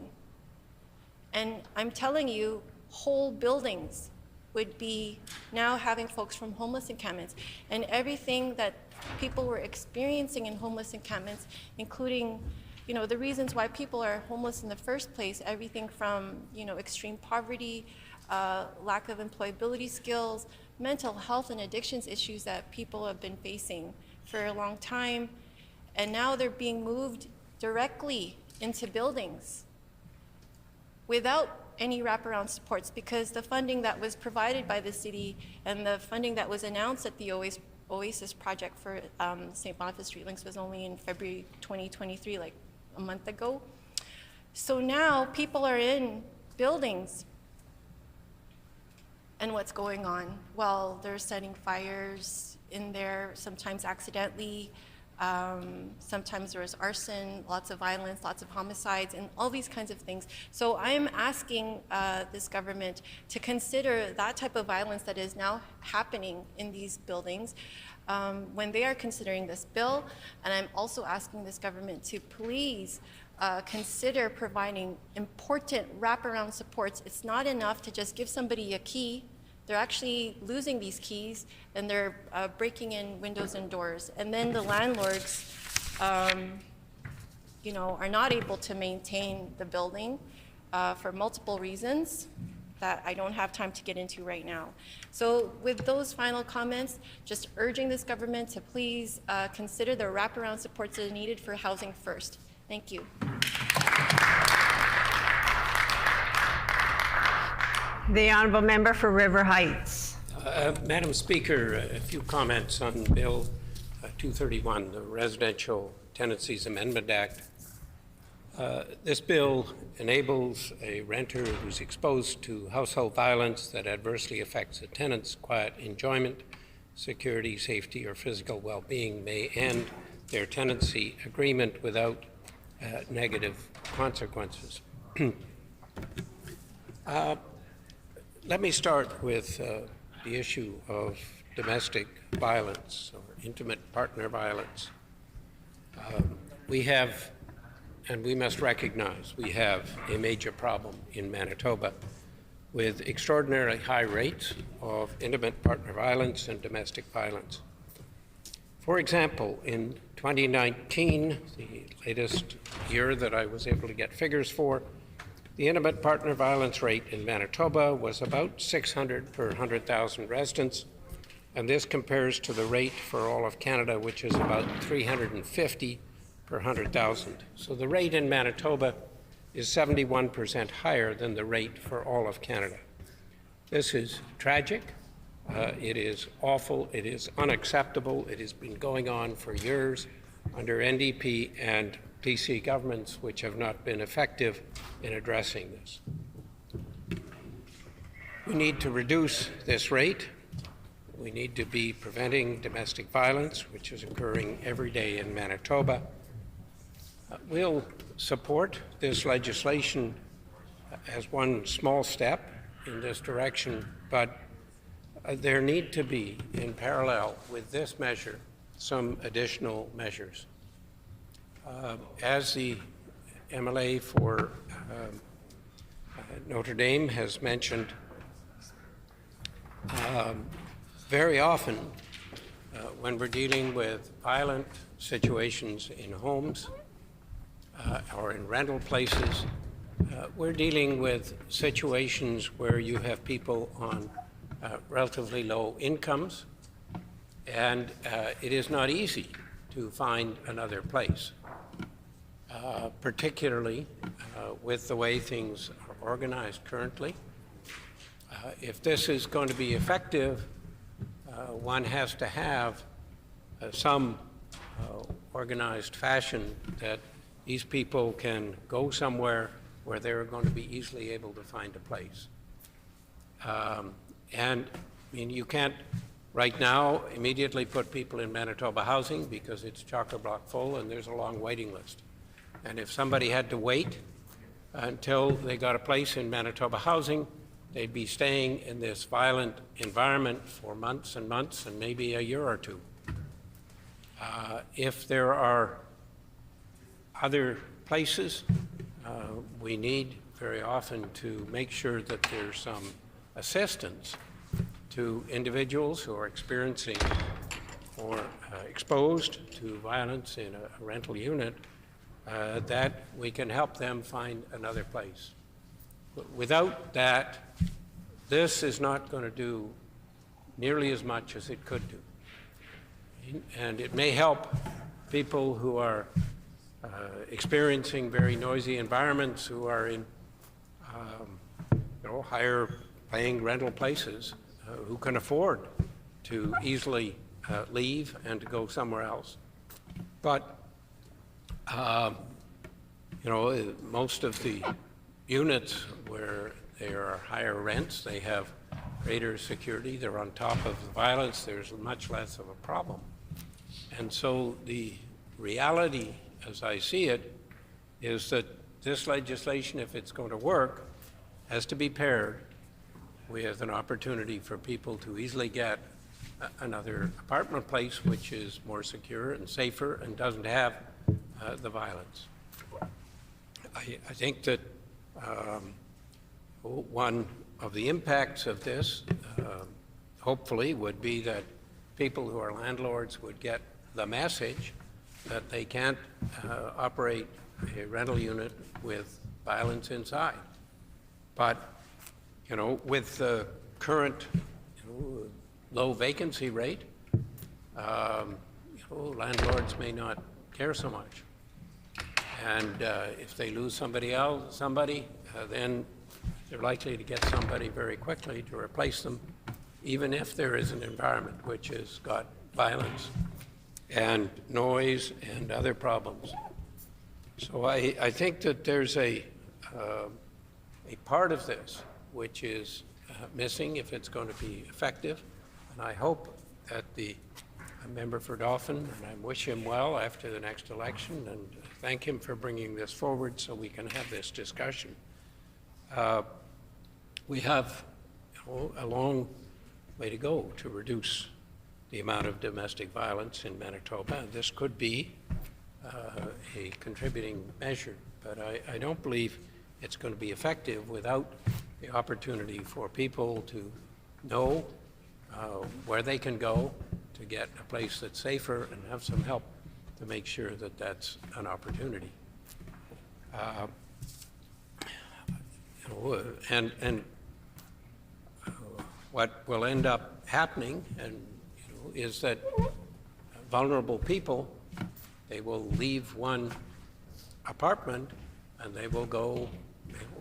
And I'm telling you, whole buildings would be now having folks from homeless encampments, and everything that people were experiencing in homeless encampments, including, you know, the reasons why people are homeless in the first place, everything from, you know, extreme poverty, lack of employability skills, mental health and addictions issues that people have been facing for a long time, and now they're being moved directly into buildings without any wraparound supports, because the funding that was provided by the city and the funding that was announced at the Oasis project for St. Boniface Street Links was only in February 2023, like a month ago. So now people are in buildings and what's going on. Well, they're setting fires in there, sometimes accidentally. Sometimes there is arson, lots of violence, lots of homicides, and all these kinds of things. So I'm asking this government to consider that type of violence that is now happening in these buildings when they are considering this bill. And I'm also asking this government to please consider providing important wraparound supports. It's not enough to just give somebody a key. They're actually losing these keys, and they're breaking in windows and doors. And then the landlords, you know, are not able to maintain the building for multiple reasons that I don't have time to get into right now. So with those final comments, just urging this government to please consider the wraparound supports that are needed for housing first. Thank you. The honourable member for River Heights. Madam Speaker, a few comments on Bill 231, the Residential Tenancies Amendment Act. This bill enables a renter who's exposed to household violence that adversely affects a tenant's quiet enjoyment, security, safety, or physical well-being may end their tenancy agreement without negative consequences. Let me start with the issue of domestic violence or intimate partner violence. We have, and we must recognize, we have a major problem in Manitoba with extraordinarily high rates of intimate partner violence and domestic violence. For example, in 2019, the latest year that I was able to get figures for, the intimate partner violence rate in Manitoba was about 600 per 100,000 residents, and this compares to the rate for all of Canada, which is about 350 per 100,000. So the rate in Manitoba is 71% higher than the rate for all of Canada. This is tragic. It is awful. It is unacceptable. It has been going on for years under NDP and PC governments, which have not been effective in addressing this. We need to reduce this rate. We need to be preventing domestic violence, which is occurring every day in Manitoba. We'll support this legislation as one small step in this direction, but there need to be, in parallel with this measure, some additional measures. As the MLA for Notre Dame has mentioned, very often when we're dealing with violent situations in homes or in rental places, we're dealing with situations where you have people on relatively low incomes, and it is not easy to find another place. Particularly with the way things are organized currently. If this is going to be effective, one has to have some organized fashion that these people can go somewhere where they're going to be easily able to find a place. And I mean, you can't right now immediately put people in Manitoba housing because it's chock-a-block full and there's a long waiting list. And if somebody had to wait until they got a place in Manitoba housing, they'd be staying in this violent environment for months and months and maybe a year or two. If there are other places, we need very often to make sure that there's some assistance to individuals who are experiencing or exposed to violence in a rental unit, that we can help them find another place. But without that, this is not going to do nearly as much as it could do. And it may help people who are experiencing very noisy environments, who are in higher paying rental places, who can afford to easily leave and to go somewhere else. But most of the units where there are higher rents, they have greater security. They're on top of the violence. There's much less of a problem. And so the reality, as I see it, is that this legislation, if it's going to work, has to be paired with an opportunity for people to easily get another apartment place which is more secure and safer and doesn't have the violence. I think that one of the impacts of this, hopefully, would be that people who are landlords would get the message that they can't operate a rental unit with violence inside. But, you know, with the current low vacancy rate, landlords may not care so much. And if they lose somebody, then they're likely to get somebody very quickly to replace them, even if there is an environment which has got violence and noise and other problems. So I think that there's a part of this which is missing if it's going to be effective. And I hope that the member for Dauphin, and I wish him well after the next election, and thank him for bringing this forward so we can have this discussion. We have a long way to go to reduce the amount of domestic violence in Manitoba. This could be a contributing measure, but I don't believe it's going to be effective without the opportunity for people to know where they can go to get a place that's safer and have some help to make sure that that's an opportunity. What will end up happening is that vulnerable people, they will leave one apartment and they will go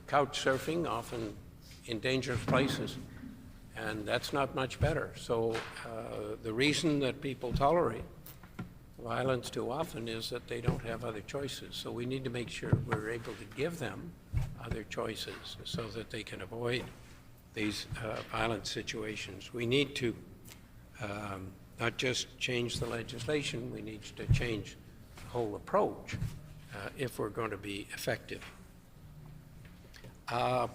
couch surfing, often in dangerous places, and that's not much better. So the reason that people tolerate violence too often is that they don't have other choices. So we need to make sure we're able to give them other choices so that they can avoid these violent situations. We need to not just change the legislation, we need to change the whole approach if we're going to be effective. I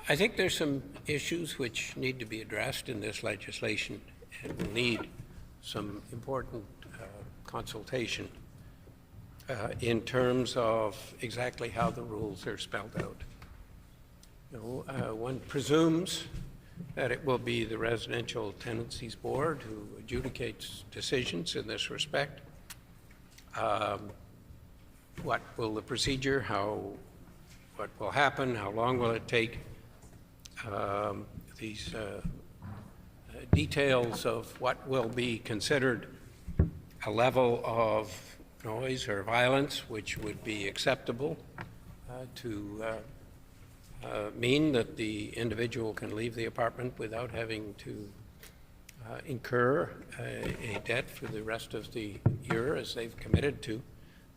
think there's some issues which need to be addressed in this legislation and will need some important consultation in terms of exactly how the rules are spelled out. One presumes that it will be the Residential Tenancies Board who adjudicates decisions in this respect. What will the procedure, what will happen, how long will it take? These details of what will be considered a level of noise or violence which would be acceptable to mean that the individual can leave the apartment without having to incur a debt for the rest of the year as they've committed to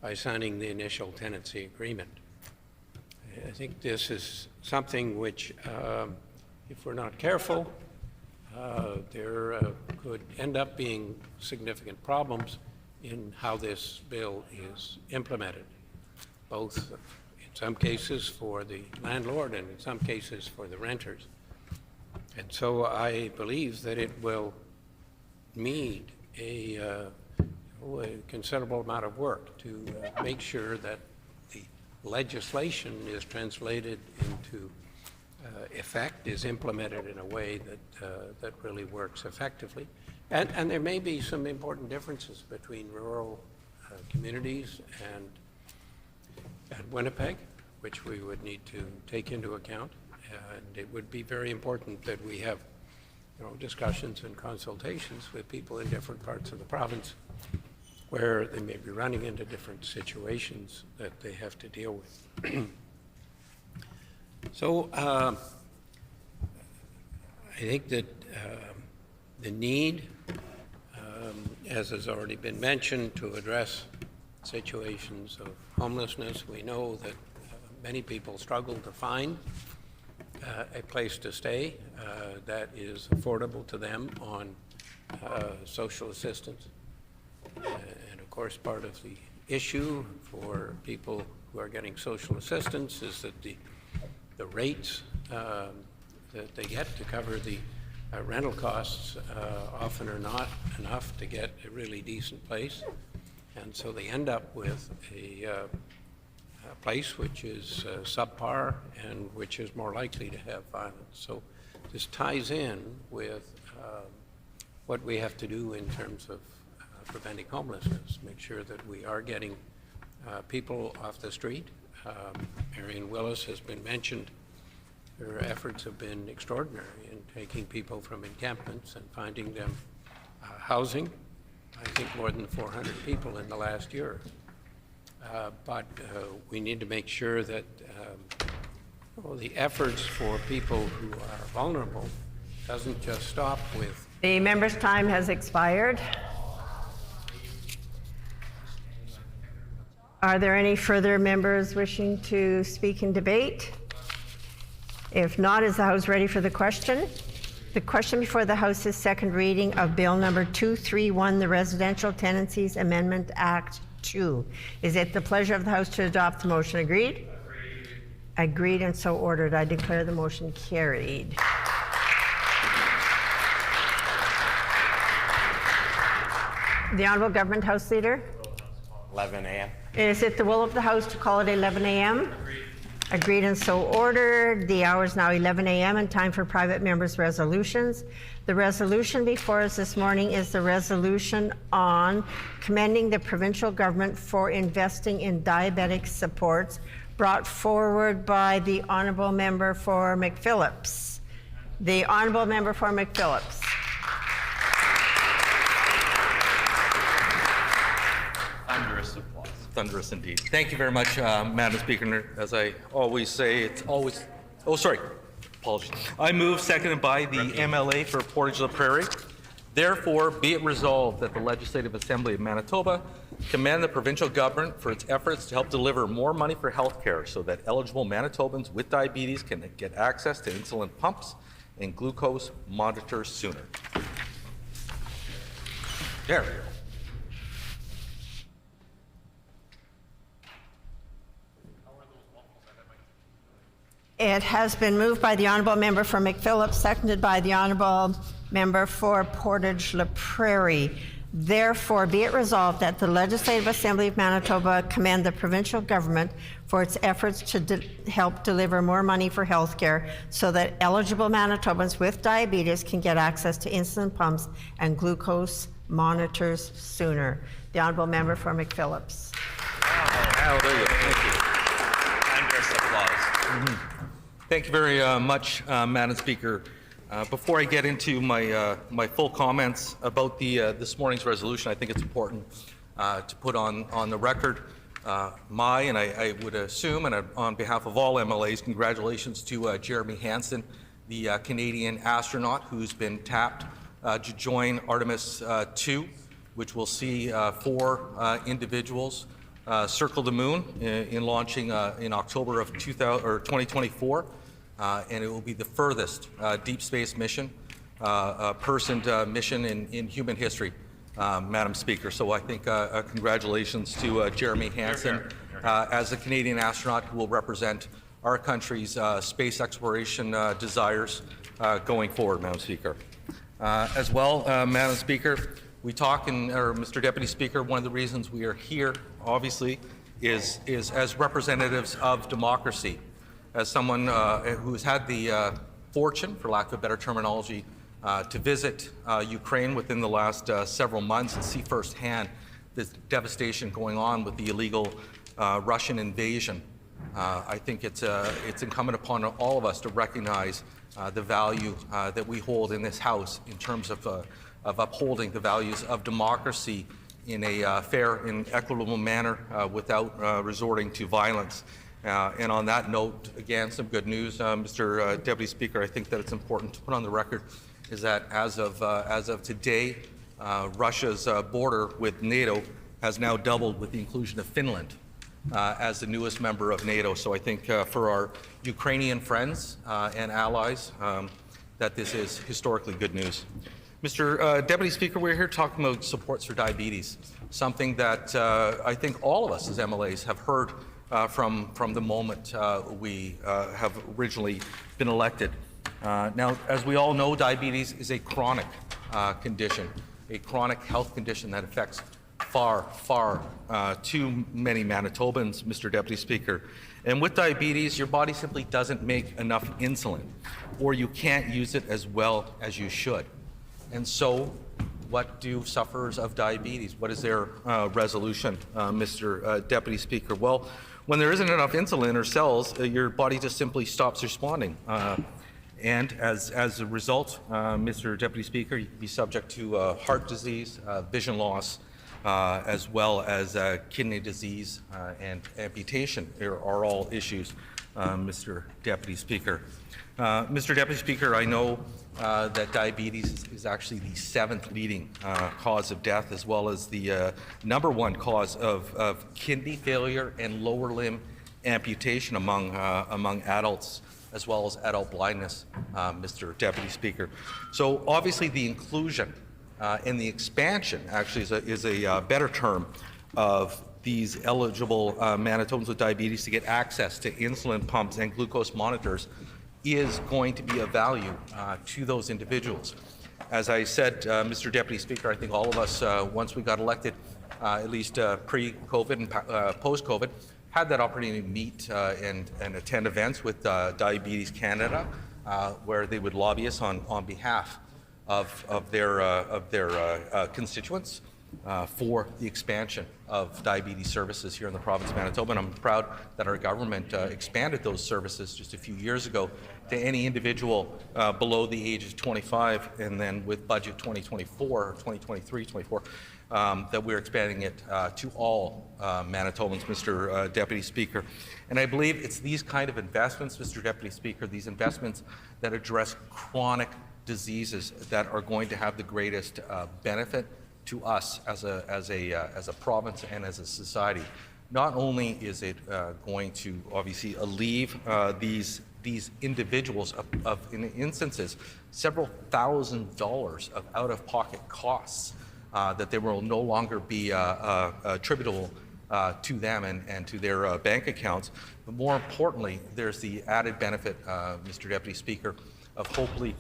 by signing the initial tenancy agreement. I think this is something which, if we're not careful, there could end up being significant problems in how this bill is implemented, both in some cases for the landlord and in some cases for the renters. And so I believe that it will need a considerable amount of work to make sure that the legislation is translated into effect, is implemented in a way that really works effectively. And there may be some important differences between rural communities and Winnipeg, which we would need to take into account. And it would be very important that we have discussions and consultations with people in different parts of the province where they may be running into different situations that they have to deal with. So I think that the need, as has already been mentioned, to address situations of homelessness. We know that many people struggle to find a place to stay that is affordable to them on social assistance. And of course, part of the issue for people who are getting social assistance is that the rates that they get to cover the rental costs often are not enough to get a really decent place. And so they end up with a place which is subpar and which is more likely to have violence. So this ties in with what we have to do in terms of preventing homelessness, make sure that we are getting people off the street. Marion Willis has been mentioned. Her efforts have been extraordinary in taking people from encampments and finding them housing. I think more than 400 people in the last year. But we need to make sure that the efforts for people who are vulnerable doesn't just stop with. The member's time has expired. Are there any further members wishing to speak in debate? If not, is the House ready for the question? The question before the House is second reading of Bill number 231, the Residential Tenancies Amendment Act 2. Is it the pleasure of the House to adopt the motion? Agreed? Agreed and so ordered. I declare the motion carried. The Honourable Government House Leader? 11 a.m. Is it the will of the House to call it 11 a.m.? Agreed and so ordered. The hour is now 11 a.m. and time for private members' resolutions. The resolution before us this morning is the resolution on commending the provincial government for investing in diabetic supports, brought forward by the Honourable Member for McPhillips. The Honourable Member for McPhillips. Thunderous applause. Thunderous indeed. Thank you very much, Madam Speaker. As I always say, it's always, apologies. I move, seconded by the MLA for Portage la Prairie. Therefore, be it resolved that the Legislative Assembly of Manitoba commend the provincial government for its efforts to help deliver more money for health care so that eligible Manitobans with diabetes can get access to insulin pumps and glucose monitors sooner. There we go. It has been moved by the Honourable Member for McPhillips, seconded by the Honourable Member for Portage la Prairie. Therefore, be it resolved that the Legislative Assembly of Manitoba commend the provincial government for its efforts to help deliver more money for health care so that eligible Manitobans with diabetes can get access to insulin pumps and glucose monitors sooner. The Honourable Member for McPhillips. Hallelujah. Thank you. Thunderous applause. Thank you very much, Madam Speaker. Before I get into my full comments about this morning's resolution, I think it's important to put on the record and I would assume, and on behalf of all MLAs, congratulations to Jeremy Hansen, the Canadian astronaut who's been tapped to join Artemis 2, which will see 4 individuals circle the moon in launching in October of 2024. And it will be the furthest deep space mission, personed mission in human history, Madam Speaker. So I think congratulations to Jeremy Hansen as a Canadian astronaut who will represent our country's space exploration desires going forward, Madam Speaker. As well, Madam Speaker, we talk, or Mr. Deputy Speaker, one of the reasons we are here, obviously, is as representatives of democracy. As someone who has had the fortune, for lack of a better terminology, to visit Ukraine within the last several months and see firsthand this devastation going on with the illegal Russian invasion, I think it's incumbent upon all of us to recognize the value that we hold in this House in terms of upholding the values of democracy in a fair and equitable manner without resorting to violence. And on that note, again, some good news, Mr. Deputy Speaker. I think that it's important to put on the record is that as of today, Russia's border with NATO has now doubled with the inclusion of Finland as the newest member of NATO. So I think for our Ukrainian friends and allies, that this is historically good news. Mr. Deputy Speaker, we're here talking about supports for diabetes, something that I think all of us as MLAs have heard from the moment we have originally been elected. Now, as we all know, diabetes is a chronic condition, a chronic health condition that affects far too many Manitobans, Mr. Deputy Speaker. And with diabetes, your body simply doesn't make enough insulin, or you can't use it as well as you should. And so, what do sufferers of diabetes? What is their resolution, Mr. Deputy Speaker? Well, when there isn't enough insulin or cells, your body just simply stops responding. And as a result, Mr. Deputy Speaker, you'd be subject to heart disease, vision loss, as well as kidney disease and amputation are all issues, Mr. Deputy Speaker. Mr. Deputy Speaker, I know that diabetes is actually the 7th leading cause of death, as well as the #1 cause of kidney failure and lower limb amputation among adults, as well as adult blindness, Mr. Deputy Speaker. So obviously the inclusion and the expansion actually is a better term of these eligible Manitobans with diabetes to get access to insulin pumps and glucose monitors is going to be of value to those individuals. As I said, Mr. Deputy Speaker, I think all of us, once we got elected, at least pre-COVID and post-COVID, had that opportunity to meet and attend events with Diabetes Canada, where they would lobby us on behalf of their constituents for the expansion of diabetes services here in the province of Manitoba. And I'm proud that our government expanded those services just a few years ago to any individual below the age of 25, and then with budget 2024, 2023, 24, that we're expanding it to all Manitobans, Mr. Deputy Speaker. And I believe it's these kind of investments, Mr. Deputy Speaker, these investments that address chronic diseases that are going to have the greatest benefit to us as a province and as a society. Not only is it going to obviously alleviate these individuals of in instances several $1,000s of out-of-pocket costs that they will no longer be attributable to them and to their bank accounts, but more importantly, there's the added benefit, Mr. Deputy Speaker, of hopefully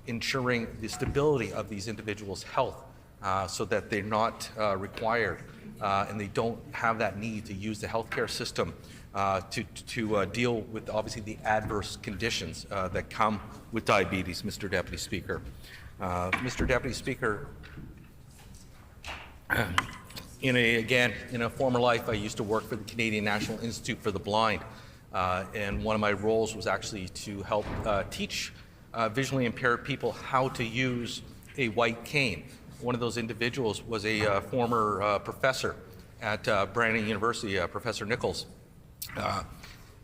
ensuring the stability of these individuals' health so that they're not required and they don't have that need to use the healthcare system to deal with obviously the adverse conditions that come with diabetes, Mr. Deputy Speaker. Mr. Deputy Speaker, in a former life, I used to work for the Canadian National Institute for the Blind, and one of my roles was actually to help teach visually impaired people how to use a white cane. One of those individuals was a former professor at Brandon University, Professor Nichols,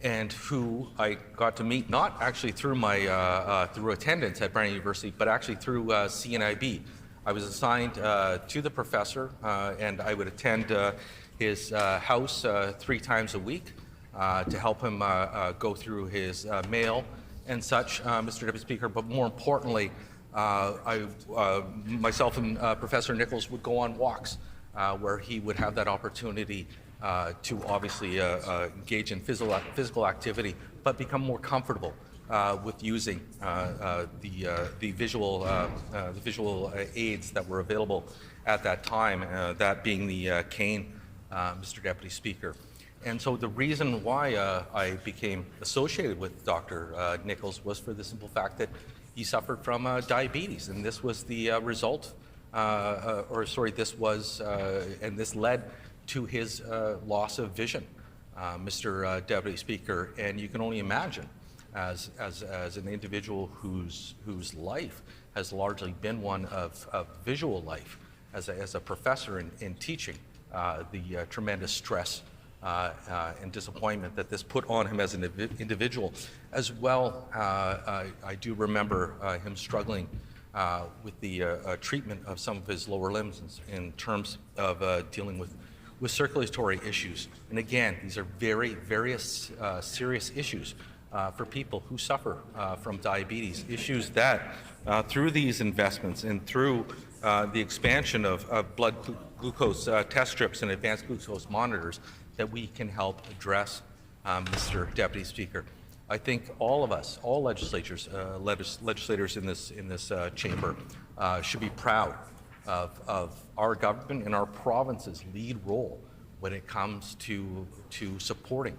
and who I got to meet not actually through my through attendance at Brandon University, but actually through CNIB. I was assigned to the professor, and I would attend his house 3 times a week to help him go through his mail and such, Mr. Deputy Speaker. But more importantly, myself and Professor Nichols would go on walks where he would have that opportunity to obviously engage in physical activity, but become more comfortable with using the visual aids that were available at that time, that being the cane, Mr. Deputy Speaker. And so the reason why I became associated with Dr. Nichols was for the simple fact that he suffered from diabetes, and this was the result, and this led to his loss of vision, Mr. Deputy Speaker. And you can only imagine, as an individual whose life has largely been one of visual life, as a professor in teaching, the tremendous stress and disappointment that this put on him as an individual. As well, I do remember him struggling with the treatment of some of his lower limbs in terms of dealing with with circulatory issues. And again, these are very, very serious issues for people who suffer from diabetes, issues that through these investments and through the expansion of blood glucose test strips and advanced glucose monitors, that we can help address, Mr. Deputy Speaker. I think all of us, all legislators in this chamber, should be proud of our government and our province's lead role when it comes to supporting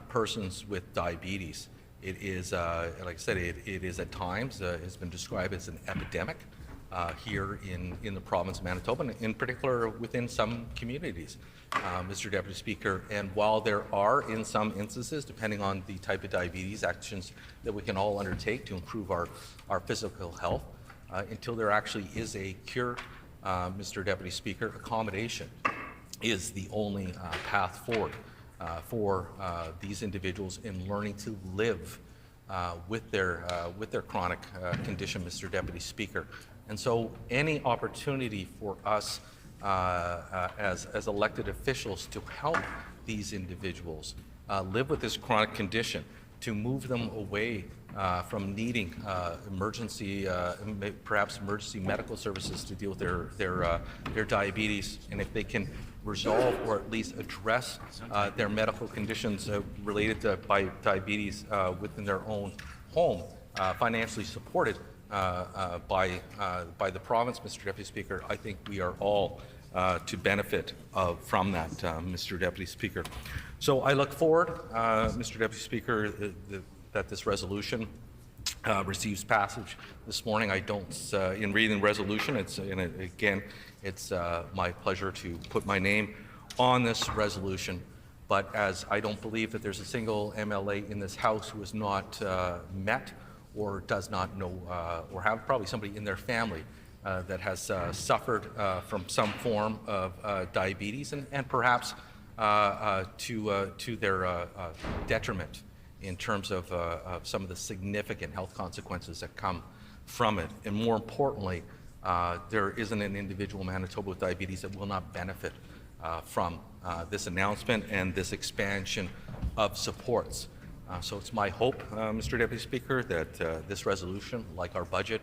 persons with diabetes. It is, like I said, it is at times has been described as an epidemic here in the province of Manitoba, and in particular within some communities, Mr. Deputy Speaker. And while there are, in some instances, depending on the type of diabetes, actions that we can all undertake to improve our physical health, until there actually is a cure, Mr. Deputy Speaker, accommodation is the only path forward for these individuals in learning to live with their chronic condition, Mr. Deputy Speaker. And so any opportunity for us as elected officials to help these individuals live with this chronic condition, to move them away from needing perhaps emergency medical services to deal with their diabetes, and if they can resolve or at least address their medical conditions related to diabetes within their own home, financially supported by the province, Mr. Deputy Speaker, I think we are all to benefit from that, Mr. Deputy Speaker. So I look forward, Mr. Deputy Speaker, that this resolution receives passage this morning. I don't, in reading the resolution, it's my pleasure to put my name on this resolution. But as I don't believe that there's a single MLA in this House who has not met or does not know or have probably somebody in their family that has suffered from some form of diabetes, and perhaps to their detriment in terms of some of the significant health consequences that come from it. And more importantly, there isn't an individual in Manitoba with diabetes that will not benefit from this announcement and this expansion of supports. So it's my hope, Mr. Deputy Speaker, that this resolution, like our budget,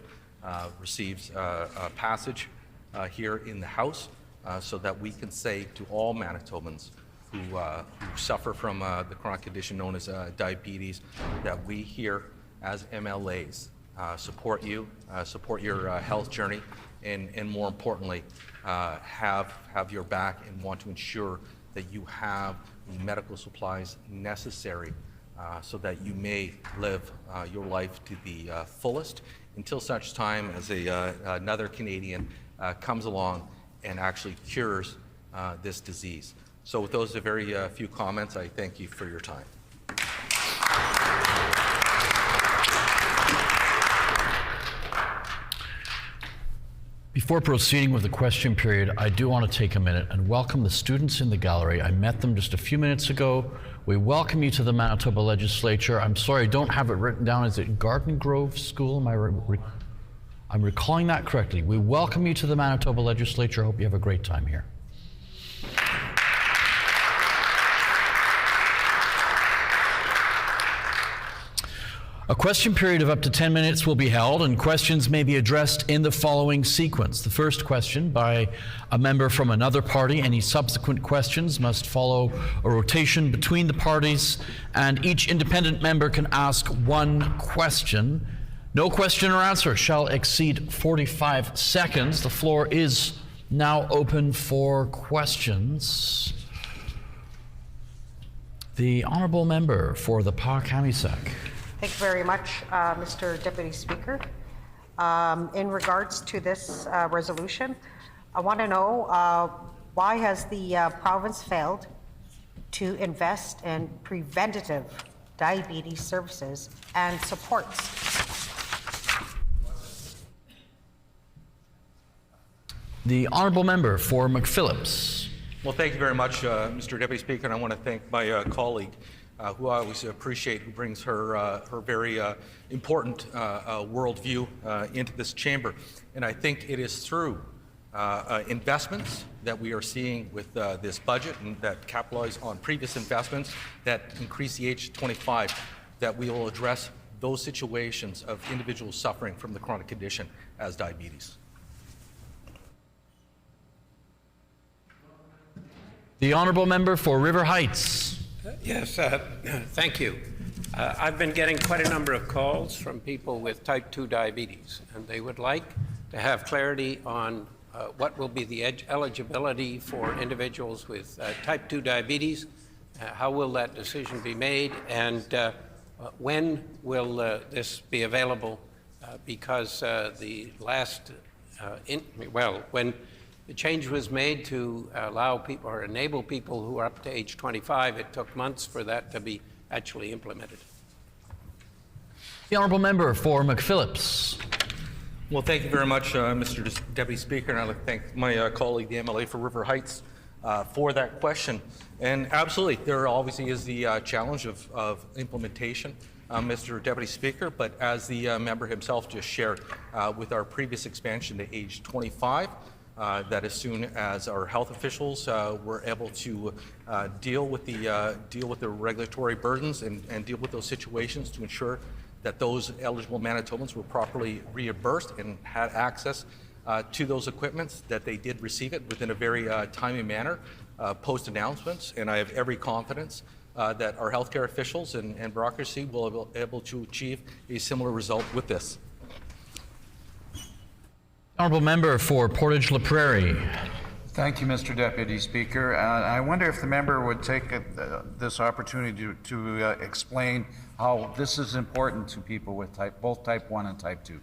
receives passage here in the House, so that we can say to all Manitobans who suffer from the chronic condition known as diabetes, that we here as MLAs support you, support your health journey, and more importantly, have your back and want to ensure that you have the medical supplies necessary so that you may live your life to the fullest until such time as another Canadian comes along and actually cures this disease. So with those very few comments, I thank you for your time. Before proceeding with the question period, I do want to take a minute and welcome the students in the gallery. I met them just a few minutes ago. We welcome you to the Manitoba Legislature. I'm sorry, I don't have it written down. Is it Garden Grove School? I'm recalling that correctly. We welcome you to the Manitoba Legislature. I hope you have a great time here. A question period of up to 10 minutes will be held, and questions may be addressed in the following sequence. The first question by a member from another party. Any subsequent questions must follow a rotation between the parties, and each independent member can ask one question. No question or answer shall exceed 45 seconds. The floor is now open for questions. The honourable member for the Pas-Camisec. Thank you very much, Mr. Deputy Speaker. In regards to this resolution, I want to know why has the province failed to invest in preventative diabetes services and supports? The honourable member for McPhillips. Well, thank you very much, Mr. Deputy Speaker, and I want to thank my colleague, who I always appreciate, who brings her very important worldview into this chamber. And I think it is through investments that we are seeing with this budget and that capitalize on previous investments that increase the age to 25, that we will address those situations of individuals suffering from the chronic condition as diabetes. The honourable member for River Heights. Yes, thank you. I've been getting quite a number of calls from people with type 2 diabetes, and they would like to have clarity on what will be the eligibility for individuals with type 2 diabetes, how will that decision be made, and when will this be available? Because the last, when the change was made to allow people or enable people who are up to age 25, it took months for that to be actually implemented. The honourable member for McPhillips. Well, thank you very much, Mr. Deputy Speaker, and I'd like to thank my colleague, the MLA for River Heights, for that question. And absolutely, there obviously is the challenge of implementation, Mr. Deputy Speaker, but as the member himself just shared, with our previous expansion to age 25, that as soon as our health officials were able to deal with the regulatory burdens and deal with those situations to ensure that those eligible Manitobans were properly reimbursed and had access to those equipments, that they did receive it within a very timely manner post announcements. And I have every confidence that our healthcare officials and bureaucracy will be able to achieve a similar result with this. Honourable member for Portage La Prairie. Thank you, Mr. Deputy Speaker. I wonder if the member would take this opportunity to explain how this is important to people with both type 1 and type 2.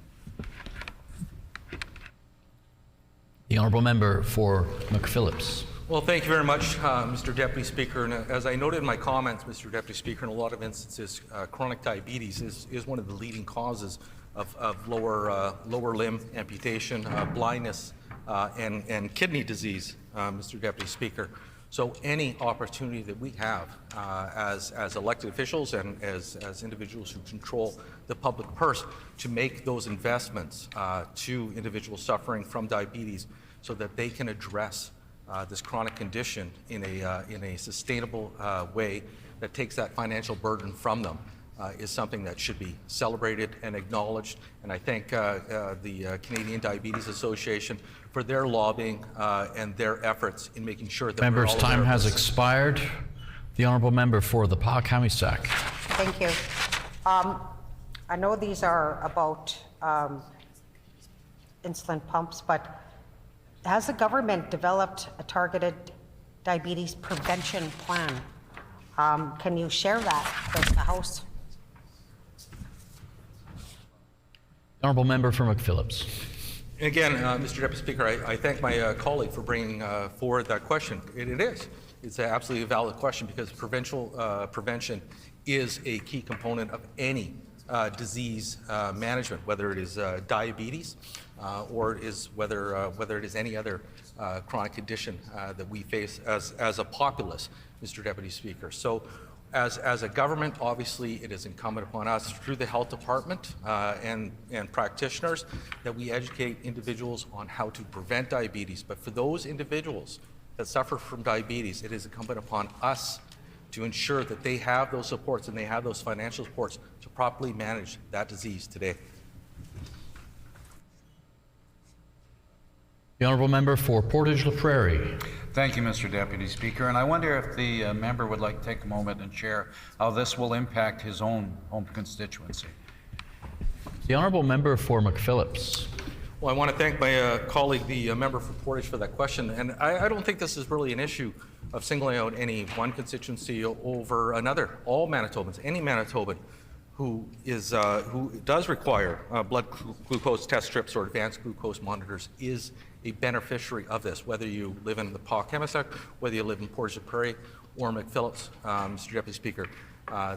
The honourable member for McPhillips. Well, thank you very much, Mr. Deputy Speaker. And as I noted in my comments, Mr. Deputy Speaker, in a lot of instances, chronic diabetes is one of the leading causes of lower limb amputation, blindness, and kidney disease, Mr. Deputy Speaker. So any opportunity that we have as elected officials and as individuals who control the public purse to make those investments to individuals suffering from diabetes so that they can address this chronic condition in a sustainable way that takes that financial burden from them is something that should be celebrated and acknowledged. And I thank the Canadian Diabetes Association for their lobbying and their efforts in making sure that Member's time has expired. The honourable member for the Pas-Kamisak. Thank you. I know these are about insulin pumps, but has the government developed a targeted diabetes prevention plan? Can you share that with the House? Honourable member for McPhillips. Again, Mr. Deputy Speaker, I thank my colleague for bringing forward that question. It is. It's an absolutely valid question because prevention is a key component of any disease management, whether it is diabetes or whether it is any other chronic condition that we face as a populace, Mr. Deputy Speaker. So as a government, obviously it is incumbent upon us through the health department and practitioners that we educate individuals on how to prevent diabetes. But for those individuals that suffer from diabetes, it is incumbent upon us to ensure that they have those supports and they have those financial supports to properly manage that disease today. The honourable member for Portage La Prairie. Thank you, Mr. Deputy Speaker. And I wonder if the member would like to take a moment and share how this will impact his own home constituency. The honourable member for McPhillips. Well, I want to thank my colleague, the member for Portage, for that question. And I don't think this is really an issue of singling out any one constituency over another. All Manitobans, any Manitoban who does require blood glucose test strips or advanced glucose monitors is a beneficiary of this, whether you live in the Pas-Kamisak, whether you live in Portage La Prairie or McPhillips, Mr. Deputy Speaker.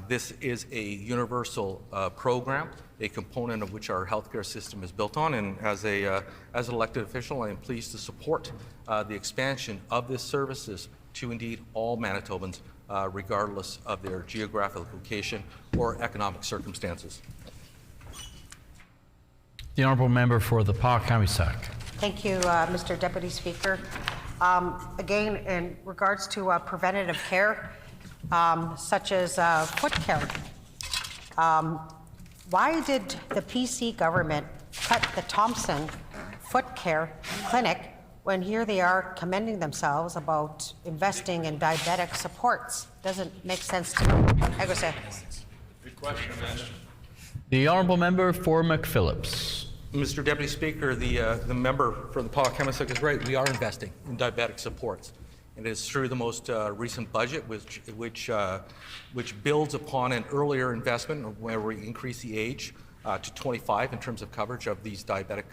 This is a universal program, a component of which our healthcare system is built on, and as an elected official, I am pleased to support the expansion of this services to indeed all Manitobans, regardless of their geographic location or economic circumstances. The honourable member for the Pas-Kamisak. Thank you, Mr. Deputy Speaker. Again, in regards to preventative care, such as foot care, why did the PC government cut the Thompson Foot Care Clinic when here they are commending themselves about investing in diabetic supports? Doesn't make sense to me. I go say. Good question, Amanda. The honourable member for McPhillips. Mr. Deputy Speaker, the member for the Pawcamisook is right. We are investing in diabetic supports. And it is through the most recent budget, which builds upon an earlier investment where we increase the age to 25 in terms of coverage of these diabetic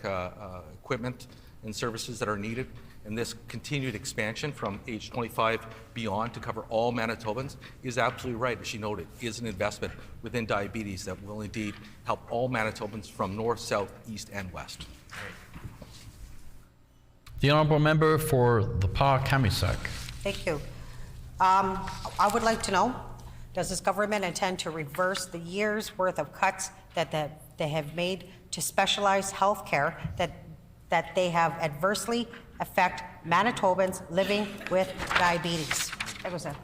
equipment and services that are needed. And this continued expansion from age 25 beyond to cover all Manitobans is absolutely right, as she noted, is an investment within diabetes that will indeed help all Manitobans from north, south, east, and west. The honourable member for the Pawcamisook. Thank you. I would like to know, does this government intend to reverse the years' worth of cuts that they have made to specialized health care that they have adversely affect Manitobans living with diabetes? That was it.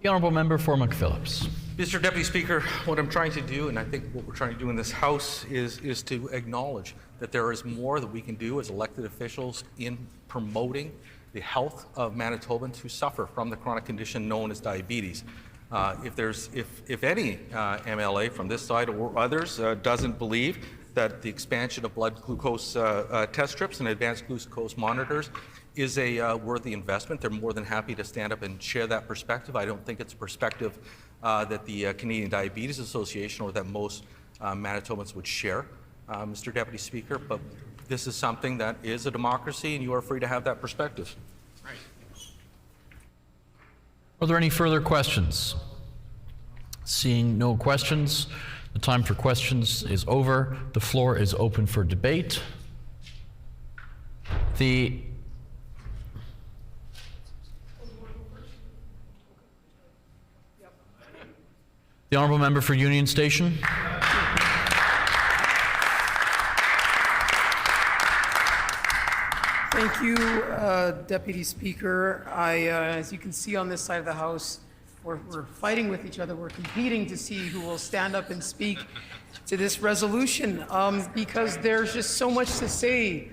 The honourable member for McPhillips. Mr. Deputy Speaker, what I'm trying to do, and I think what we're trying to do in this House, is to acknowledge that there is more that we can do as elected officials in promoting the health of Manitobans who suffer from the chronic condition known as diabetes. If any MLA from this side or others doesn't believe that the expansion of blood glucose test strips and advanced glucose monitors is a worthy investment, they're more than happy to stand up and share that perspective. I don't think it's a perspective that the Canadian Diabetes Association or that most Manitobans would share, Mr. Deputy Speaker, but this is something that is a democracy and you are free to have that perspective. Right. Are there any further questions? Seeing no questions, the time for questions is over. The floor is open for debate. The honourable member for Union Station. Thank you, Deputy Speaker. As you can see on this side of the House, we're fighting with each other. We're competing to see who will stand up and speak to this resolution because there's just so much to say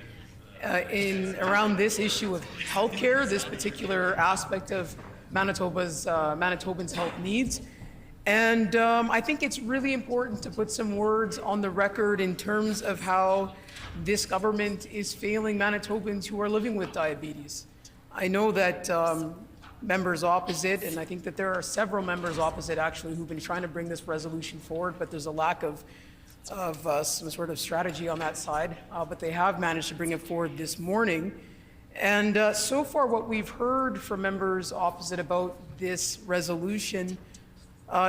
around this issue of healthcare, this particular aspect of Manitobans' health needs. And I think it's really important to put some words on the record in terms of how this government is failing Manitobans who are living with diabetes. I know that members opposite, and I think that there are several members opposite actually who've been trying to bring this resolution forward, but there's a lack of some sort of strategy on that side, but they have managed to bring it forward this morning. And so far what we've heard from members opposite about this resolution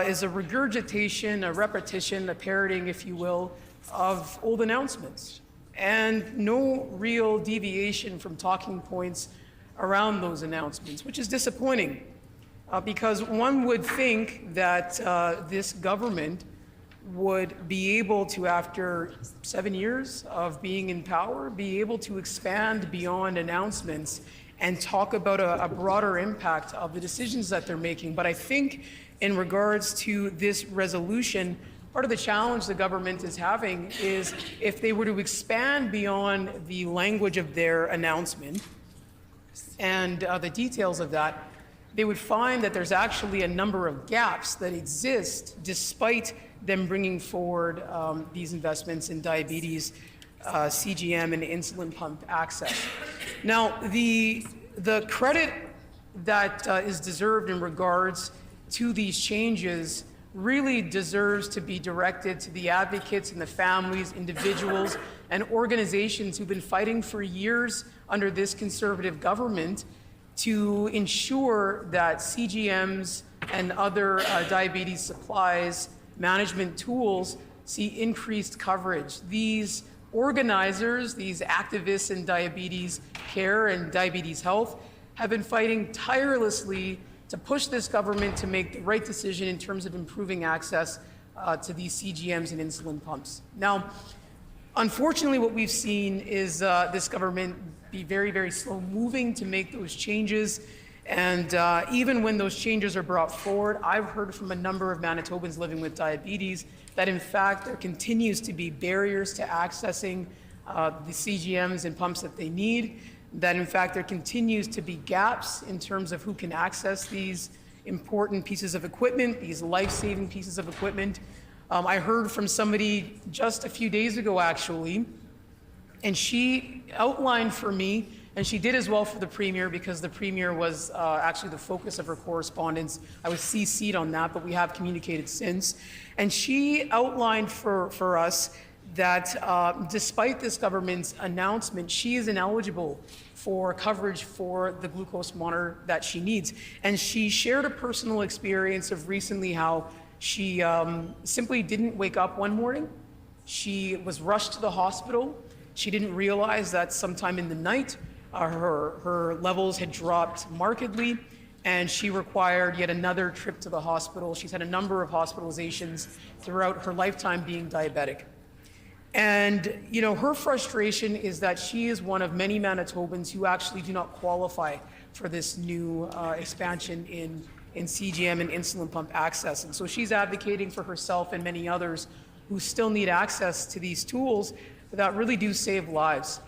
is a regurgitation, a repetition, a parroting, if you will, of old announcements, and no real deviation from talking points around those announcements, which is disappointing because one would think that this government would be able to, after 7 years of being in power, be able to expand beyond announcements and talk about a broader impact of the decisions that they're making. But I think in regards to this resolution, part of the challenge the government is having is if they were to expand beyond the language of their announcement and the details of that, they would find that there's actually a number of gaps that exist despite them bringing forward these investments in diabetes, CGM, and insulin pump access. Now, the credit that is deserved in regards to these changes really deserves to be directed to the advocates and the families, individuals, and organizations who've been fighting for years under this conservative government to ensure that CGMs and other diabetes supplies management tools see increased coverage. These organizers, these activists in diabetes care and diabetes health have been fighting tirelessly to push this government to make the right decision in terms of improving access to these CGMs and insulin pumps. Now, Unfortunately, what we've seen is this government be very, very slow moving to make those changes. And even when those changes are brought forward, I've heard from a number of Manitobans living with diabetes that in fact there continues to be barriers to accessing the CGMs and pumps that they need, that in fact there continues to be gaps in terms of who can access these important pieces of equipment, these life-saving pieces of equipment. I heard from somebody just a few days ago actually, and she outlined for me, and she did as well for the Premier, because the Premier was actually the focus of her correspondence. I was CC'd on that, but we have communicated since. And she outlined for us that despite this government's announcement, she is ineligible for coverage for the glucose monitor that she needs. And she shared a personal experience of recently how she simply didn't wake up one morning. She was rushed to the hospital. She didn't realize that sometime in the night, her levels had dropped markedly, and she required yet another trip to the hospital. She's had a number of hospitalizations throughout her lifetime being diabetic. And, you know, her frustration is that she is one of many Manitobans who actually do not qualify for this new expansion in CGM and insulin pump access. And so she's advocating for herself and many others who still need access to these tools that really do save lives.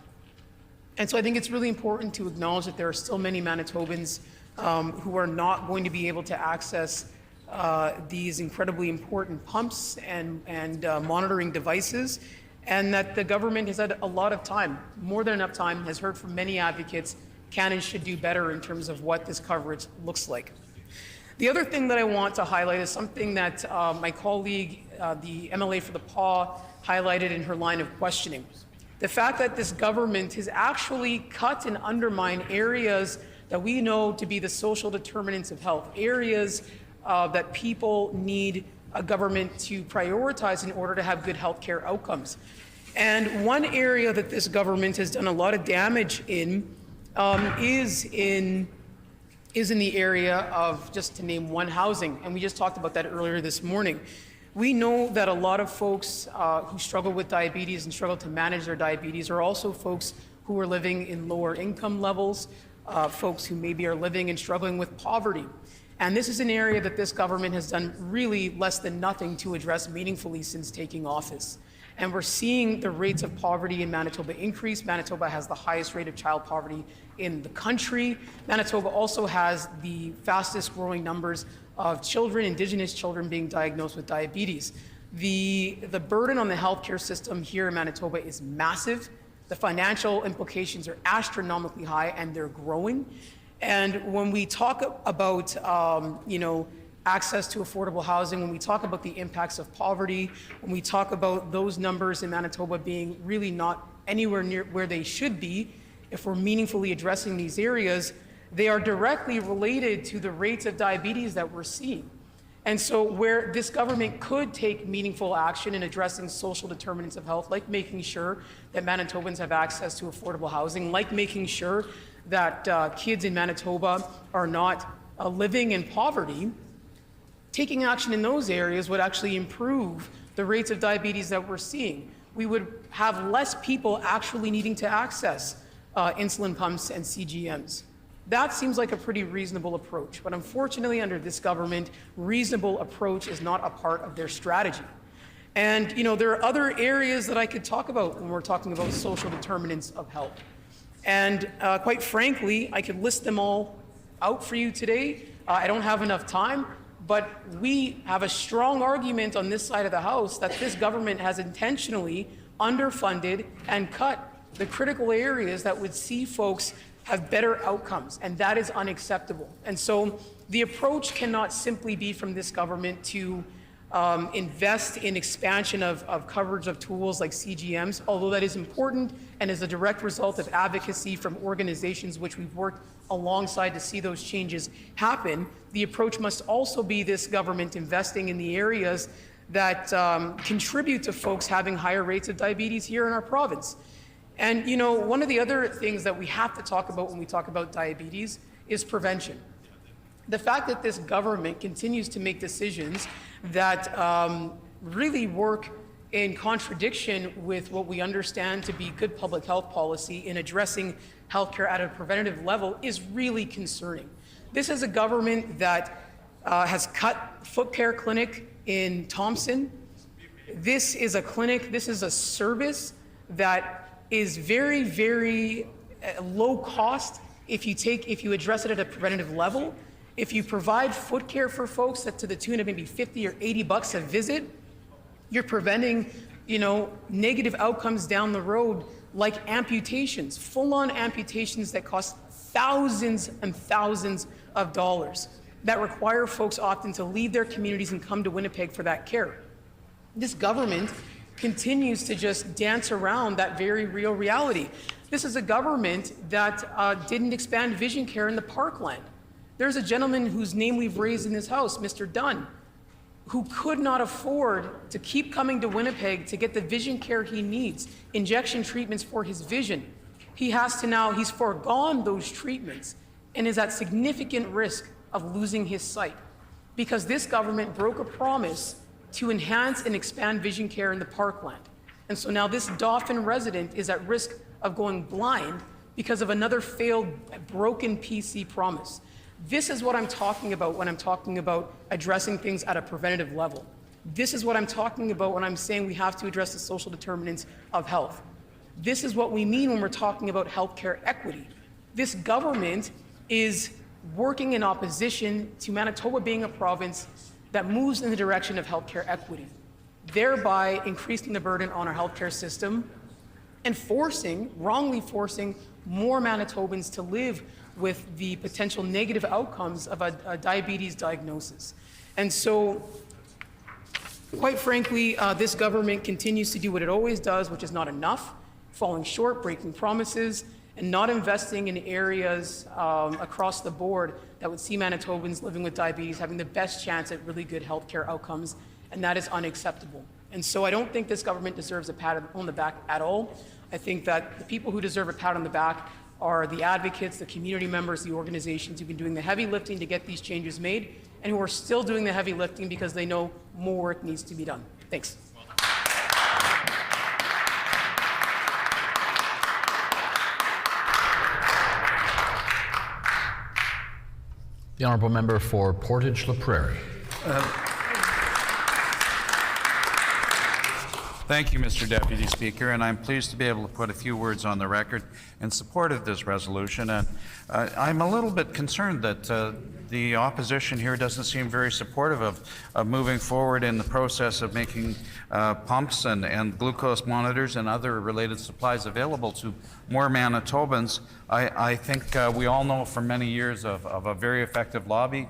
And so I think it's really important to acknowledge that there are still many Manitobans who are not going to be able to access these incredibly important pumps and monitoring devices, and that the government has had a lot of time, more than enough time, has heard from many advocates, can and should do better in terms of what this coverage looks like. The other thing that I want to highlight is something that my colleague, the MLA for the PAW, highlighted in her line of questioning. The fact that this government has actually cut and undermined areas that we know to be the social determinants of health, areas that people need a government to prioritize in order to have good healthcare outcomes. And one area that this government has done a lot of damage in is in the area of, just to name one, housing. And we just talked about that earlier this morning. We know that a lot of folks who struggle with diabetes and struggle to manage their diabetes are also folks who are living in lower income levels, folks who maybe are living and struggling with poverty. And this is an area that this government has done really less than nothing to address meaningfully since taking office. And we're seeing the rates of poverty in Manitoba increase. Manitoba has the highest rate of child poverty in the country. Manitoba also has the fastest growing numbers of children, Indigenous children, being diagnosed with diabetes. The burden on the healthcare system here in Manitoba is massive. The financial implications are astronomically high, and they're growing. And when we talk about, access to affordable housing, when we talk about the impacts of poverty, when we talk about those numbers in Manitoba being really not anywhere near where they should be, if we're meaningfully addressing these areas, they are directly related to the rates of diabetes that we're seeing. And so where this government could take meaningful action in addressing social determinants of health, like making sure that Manitobans have access to affordable housing, like making sure that kids in Manitoba are not living in poverty, taking action in those areas would actually improve the rates of diabetes that we're seeing. We would have less people actually needing to access insulin pumps and CGMs. That seems like a pretty reasonable approach, but unfortunately under this government, reasonable approach is not a part of their strategy. And there are other areas that I could talk about when we're talking about social determinants of health. And quite frankly, I could list them all out for you today. I don't have enough time, but we have a strong argument on this side of the House that this government has intentionally underfunded and cut the critical areas that would see folks have better outcomes, and that is unacceptable. And so the approach cannot simply be from this government to invest in expansion of coverage of tools like CGMs, although that is important and is a direct result of advocacy from organizations which we've worked alongside to see those changes happen. The approach must also be this government investing in the areas that contribute to folks having higher rates of diabetes here in our province. And one of the other things that we have to talk about when we talk about diabetes is prevention. The fact that this government continues to make decisions that really work in contradiction with what we understand to be good public health policy in addressing healthcare at a preventative level is really concerning. This is a government that has cut foot care clinic in Thompson. This is a clinic, this is a service that is very, very low cost if you address it at a preventative level. If you provide foot care for folks that to the tune of maybe 50 or 80 bucks a visit, you're preventing, negative outcomes down the road like amputations, full-on amputations that cost thousands and thousands of dollars that require folks often to leave their communities and come to Winnipeg for that care. This government continues to just dance around that very real reality. This is a government that didn't expand vision care in the parkland. There's a gentleman whose name we've raised in this house, Mr. Dunn, who could not afford to keep coming to Winnipeg to get the vision care he needs, injection treatments for his vision. He's foregone those treatments and is at significant risk of losing his sight because this government broke a promise to enhance and expand vision care in the parkland. And so now this Dauphin resident is at risk of going blind because of another failed, broken PC promise. This is what I'm talking about when I'm talking about addressing things at a preventative level. This is what I'm talking about when I'm saying we have to address the social determinants of health. This is what we mean when we're talking about healthcare equity. This government is working in opposition to Manitoba being a province that moves in the direction of healthcare equity, thereby increasing the burden on our healthcare system and wrongly forcing more Manitobans to live with the potential negative outcomes of a diabetes diagnosis. And so, quite frankly, this government continues to do what it always does, which is not enough, falling short, breaking promises, and not investing in areas across the board that would see Manitobans living with diabetes having the best chance at really good healthcare outcomes, and that is unacceptable. And so I don't think this government deserves a pat on the back at all. I think that the people who deserve a pat on the back are the advocates, the community members, the organizations who've been doing the heavy lifting to get these changes made, and who are still doing the heavy lifting because they know more work needs to be done. Thanks. The honourable member for Portage-La Prairie. Thank you, Mr. Deputy Speaker, and I'm pleased to be able to put a few words on the record in support of this resolution. And I'm a little bit concerned that the opposition here doesn't seem very supportive of moving forward in the process of making pumps and glucose monitors and other related supplies available to more Manitobans. I think we all know from many years of a very effective lobby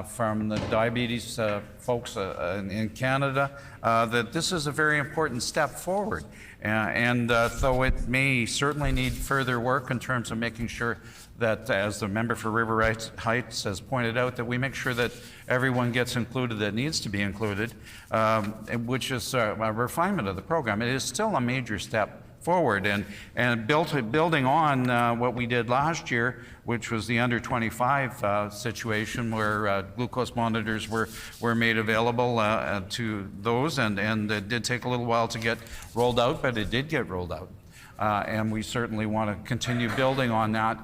from the diabetes folks in Canada, that this is a very important step forward. And though it may certainly need further work in terms of making sure that, as the member for River Heights has pointed out, that we make sure that everyone gets included that needs to be included, which is a refinement of the program. It is still a major step forward, and building on what we did last year, which was the under 25 situation where glucose monitors were made available to those, and it did take a little while to get rolled out, but it did get rolled out. And we certainly want to continue building on that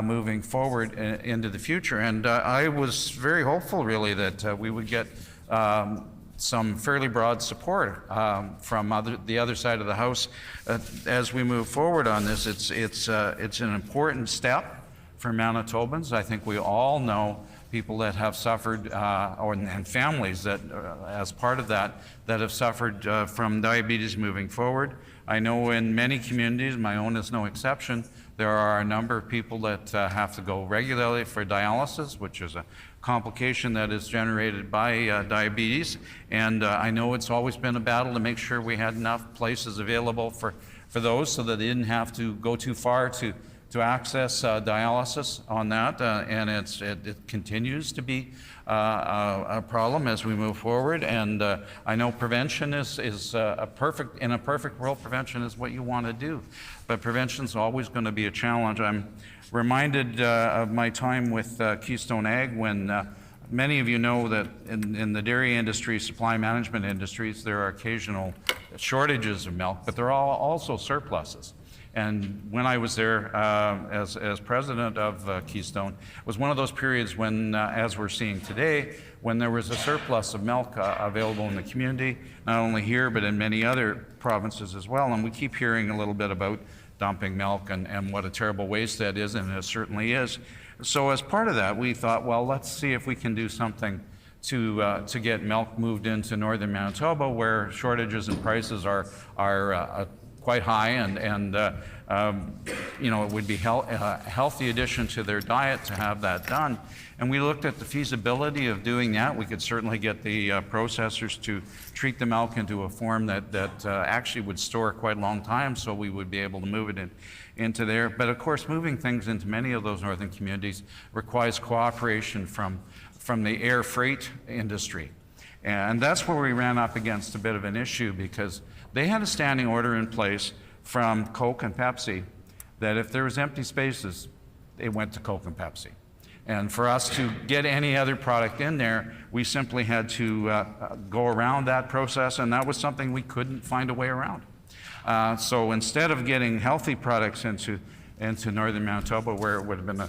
moving forward into the future. And I was very hopeful, really, that we would get some fairly broad support from the other side of the House as we move forward on this. It's an important step for Manitobans. I think we all know people that have suffered, and families that, as part of that have suffered from diabetes moving forward. I know in many communities, my own is no exception, there are a number of people that have to go regularly for dialysis, which is a complication that is generated by diabetes. And I know it's always been a battle to make sure we had enough places available for those so that they didn't have to go too far to access dialysis on that. And it continues to be a problem as we move forward. And I know prevention is in a perfect world, prevention is what you want to do. But prevention is always going to be a challenge. I'm reminded of my time with Keystone Ag when many of you know that in the dairy industry, supply management industries, there are occasional shortages of milk, but there are also surpluses. And when I was there as president of Keystone, it was one of those periods when, as we're seeing today, when there was a surplus of milk available in the community, not only here, but in many other provinces as well. And we keep hearing a little bit about dumping milk and what a terrible waste that is, and it certainly is. So as part of that, we thought, well, let's see if we can do something to get milk moved into northern Manitoba, where shortages and prices are quite high, and you know, it would be a healthy addition to their diet to have that done. And we looked at the feasibility of doing that. We could certainly get the processors to treat the milk into a form that actually would store quite a long time, so we would be able to move it into there. But of course, moving things into many of those northern communities requires cooperation from the air freight industry. And that's where we ran up against a bit of an issue, because they had a standing order in place from Coke and Pepsi that if there was empty spaces, they went to Coke and Pepsi. And for us to get any other product in there, we simply had to go around that process, and that was something we couldn't find a way around. So instead of getting healthy products into northern Manitoba, where it would have been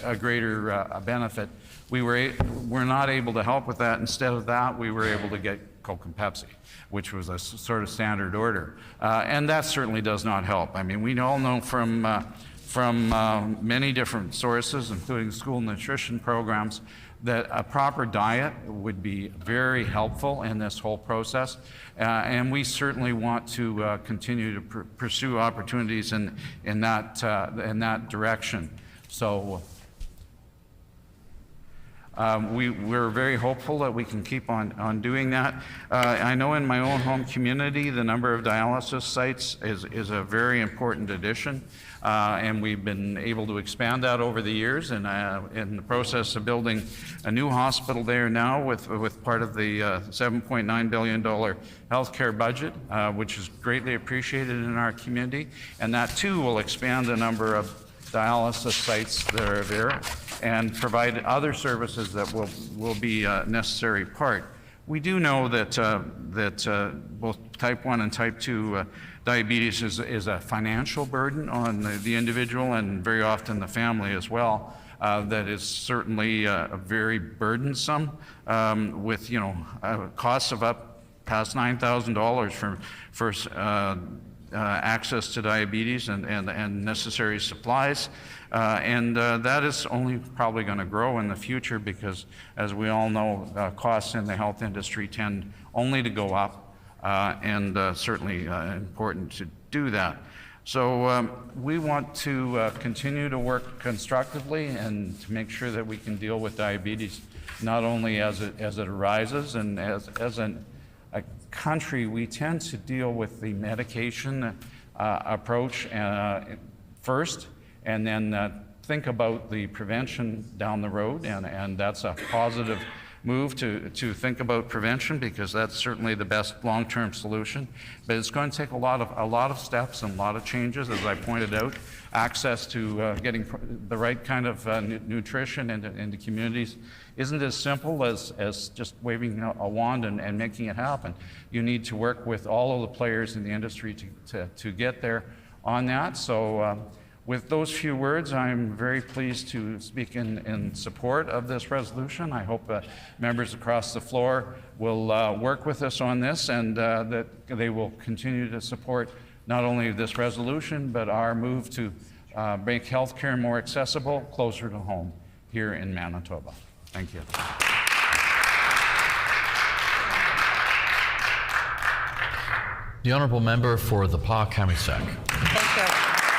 a greater benefit, we were not able to help with that. Instead of that, we were able to get Coke and Pepsi, which was a sort of standard order. And that certainly does not help. I mean, we all know from many different sources, including school nutrition programs, that a proper diet would be very helpful in this whole process. And we certainly want to continue to pursue opportunities in that direction. So we're very hopeful that we can keep on doing that. I know in my own home community, the number of dialysis sites is a very important addition, and we've been able to expand that over the years, and in the process of building a new hospital there now with part of the $7.9 billion healthcare budget, which is greatly appreciated in our community, and that too will expand the number of dialysis sites that are there and provide other services that will be a necessary part. We do know that both type 1 and type 2 diabetes is a financial burden on the individual, and very often the family as well. That is certainly very burdensome, with costs of up past $9,000 for access to diabetes and necessary supplies. And that is only probably going to grow in the future, because, as we all know, costs in the health industry tend only to go up, and certainly important to do that. So we want to continue to work constructively and to make sure that we can deal with diabetes not only as it arises, and as a country, we tend to deal with the medication approach first, and then think about the prevention down the road, and that's a positive move to think about prevention, because that's certainly the best long-term solution. But it's going to take a lot of steps and a lot of changes, as I pointed out. Access to getting the right kind of nutrition into communities isn't as simple as just waving a wand and making it happen. You need to work with all of the players in the industry to get there on that. So with those few words, I'm very pleased to speak in support of this resolution. I hope members across the floor will work with us on this, and that they will continue to support not only this resolution, but our move to make healthcare more accessible, closer to home here in Manitoba. Thank you. The honourable member for the Pas-Camisec. Thank you.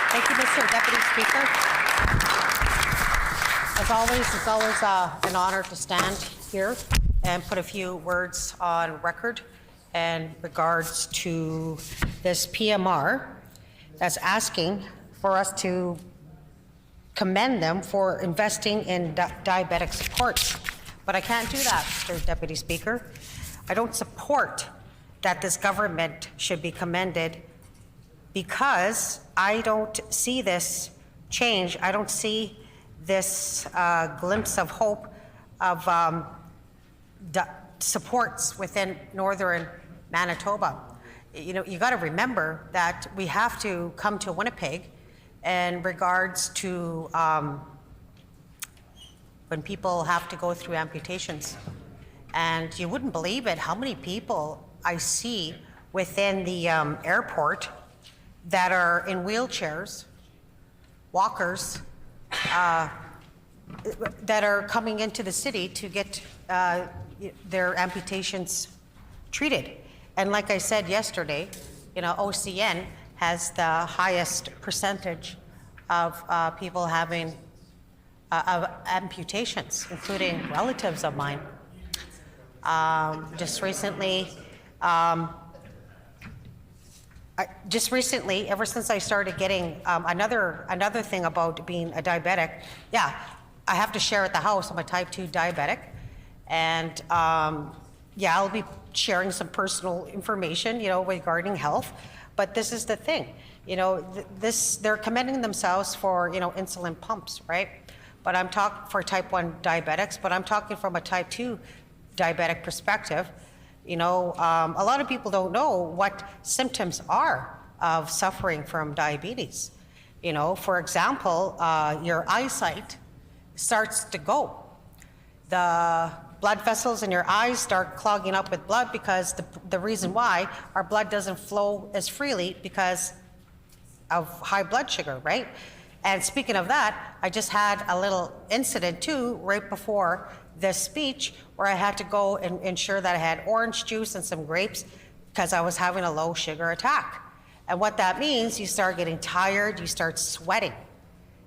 Thank you, Mr. Deputy Speaker. As always, it's always an honor to stand here and put a few words on record in regards to this PMR that's asking for us to commend them for investing in diabetic supports. But I can't do that, Mr. Deputy Speaker. I don't support that this government should be commended, because I don't see this change. I don't see this glimpse of hope of supports within northern Manitoba. you know, you got to remember that we have to come to Winnipeg in regards to when people have to go through amputations. And you wouldn't believe it, how many people I see within the airport that are in wheelchairs, walkers, that are coming into the city to get their amputations treated. And like I said yesterday, you know, OCN has the highest percentage of people having of amputations, including relatives of mine. Just recently, ever since I started getting another thing about being a diabetic, yeah, I have to share at the house. I'm a type 2 diabetic, and yeah, I'll be sharing some personal information, you know, regarding health. But this is the thing, you know, they're commending themselves for, you know, insulin pumps, right? But I'm talking for type 1 diabetics, but I'm talking from a type 2 diabetic perspective. You know, a lot of people don't know what symptoms are of suffering from diabetes. You know, for example, your eyesight starts to go. The blood vessels in your eyes start clogging up with blood because the reason why our blood doesn't flow as freely because of high blood sugar, right? And speaking of that, I just had a little incident too right before this speech where I had to go and ensure that I had orange juice and some grapes because I was having a low sugar attack. And what that means, you start getting tired, you start sweating,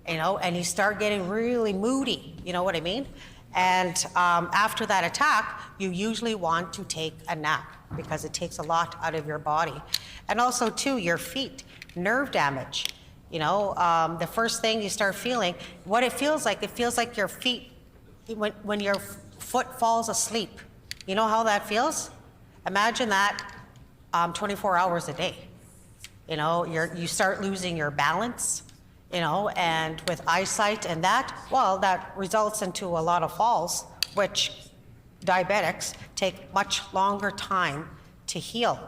you know, and you start getting really moody, you know what I mean? And after that attack, you usually want to take a nap because it takes a lot out of your body. And also too, your feet, nerve damage. You know, the first thing you start feeling, what it feels like your feet, when your foot falls asleep. You know how that feels? Imagine that 24 hours a day. You know, you start losing your balance, you know, and with eyesight and that, well, that results into a lot of falls, which diabetics take much longer time to heal.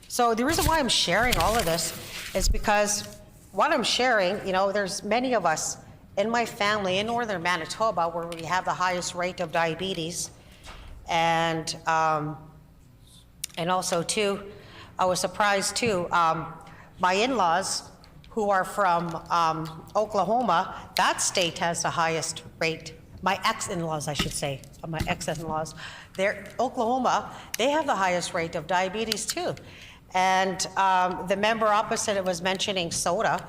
So the reason why I'm sharing all of this is because what I'm sharing, you know, there's many of us in my family in northern Manitoba where we have the highest rate of diabetes. And also too, I was surprised too, my in-laws who are from Oklahoma, that state has the highest rate. My ex-in-laws, I should say, my ex-in-laws, Oklahoma, they have the highest rate of diabetes too. And the member opposite was mentioning soda.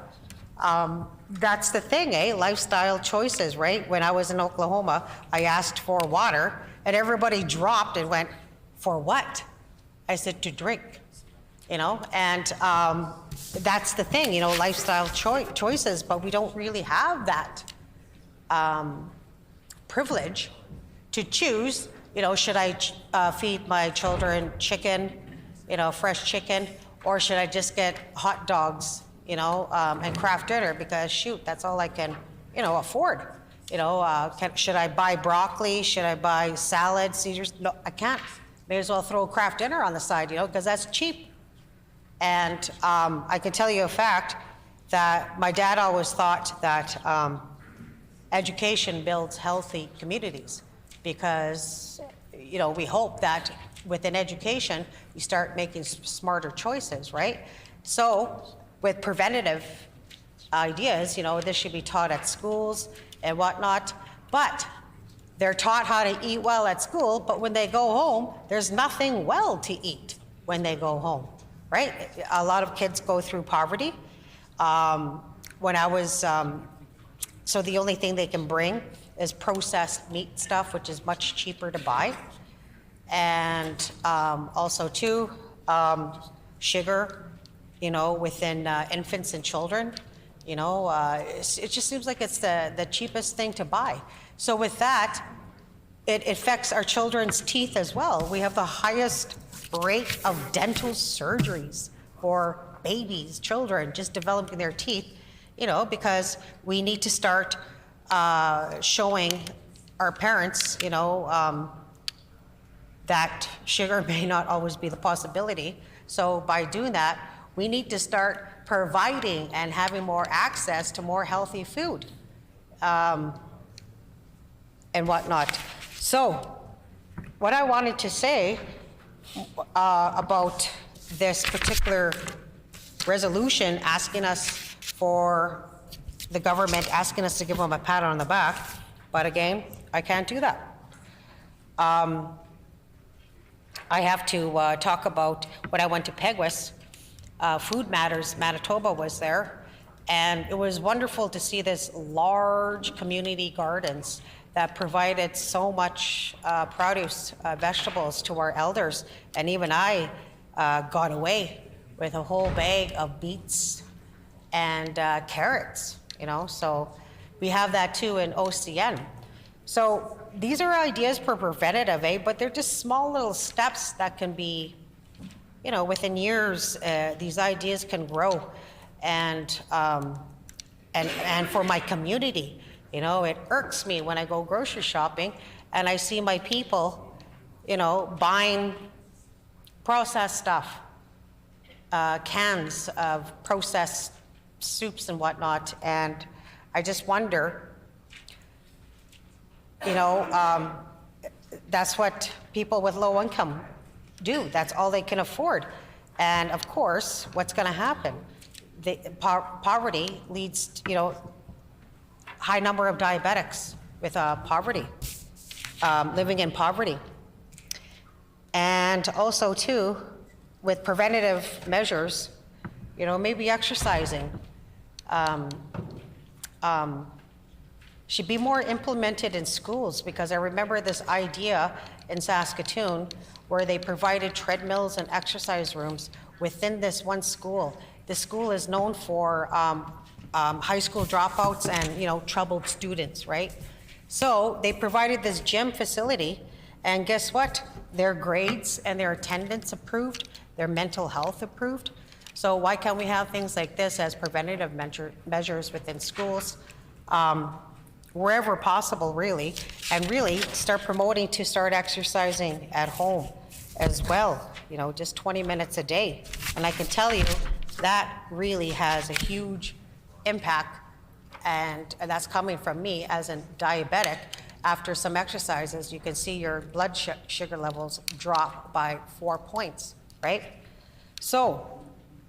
That's the thing, eh? Lifestyle choices, right? When I was in Oklahoma, I asked for water, and everybody dropped and went, "For what?" I said, "To drink." You know, and that's the thing, you know, lifestyle choices, but we don't really have that privilege to choose, you know, should I feed my children chicken, you know, fresh chicken, or should I just get hot dogs, you know, and craft dinner because shoot, that's all I can, you know, afford. You know, should I buy broccoli? Should I buy salad, Caesars? No, I can't. May as well throw craft dinner on the side, you know, because that's cheap. And I can tell you a fact that my dad always thought that education builds healthy communities because, you know, we hope that within education, you start making smarter choices, right? So with preventative ideas, you know, this should be taught at schools and whatnot, but they're taught how to eat well at school, but when they go home, there's nothing well to eat when they go home, right? A lot of kids go through poverty. When I was, so the only thing they can bring is processed meat stuff, which is much cheaper to buy. And also too, sugar, you know, within infants and children, you know, it just seems like it's the cheapest thing to buy. So with that, it affects our children's teeth as well. We have the highest rate of dental surgeries for babies, children, just developing their teeth, you know, because we need to start showing our parents, you know, that sugar may not always be the possibility. So by doing that, we need to start providing and having more access to more healthy food and whatnot. So what I wanted to say about this particular resolution asking us for the government, asking us to give them a pat on the back, but again, I can't do that. I have to talk about when I went to Peguis, Food Matters Manitoba was there, and it was wonderful to see this large community gardens that provided so much produce, vegetables to our elders, and even I got away with a whole bag of beets and carrots, you know, so we have that too in OCN. So these are ideas for preventative aid, but they're just small little steps that can be, you know, within years, these ideas can grow. And for my community, you know, it irks me when I go grocery shopping and I see my people, you know, buying processed stuff, cans of processed soups and whatnot, and I just wonder, you know, that's what people with low income do. That's all they can afford. And of course, what's going to happen? Poverty leads to, you know, high number of diabetics with poverty, living in poverty. And also too, with preventative measures, you know, maybe exercising should be more implemented in schools, because I remember this idea in Saskatoon where they provided treadmills and exercise rooms within this one school. This school is known for high school dropouts and, you know, troubled students, right? So they provided this gym facility, and guess what? Their grades and their attendance improved, their mental health improved. So why can't we have things like this as preventative measures within schools, wherever possible, really, and really start promoting to start exercising at home as well, you know, just 20 minutes a day. And I can tell you that really has a huge impact, and that's coming from me as a diabetic. After some exercises, you can see your blood sugar levels drop by 4 points, right? So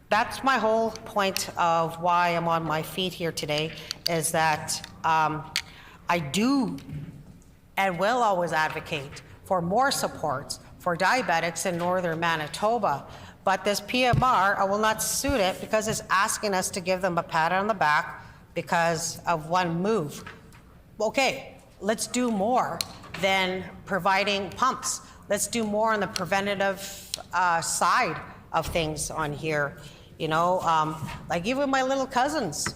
that's my whole point of why I'm on my feet here today, is that I do and will always advocate for more supports for diabetics in northern Manitoba. But this PMR, I will not suit it because it's asking us to give them a pat on the back because of one move. Okay, let's do more than providing pumps. Let's do more on the preventative side of things on here. You know, like even my little cousins,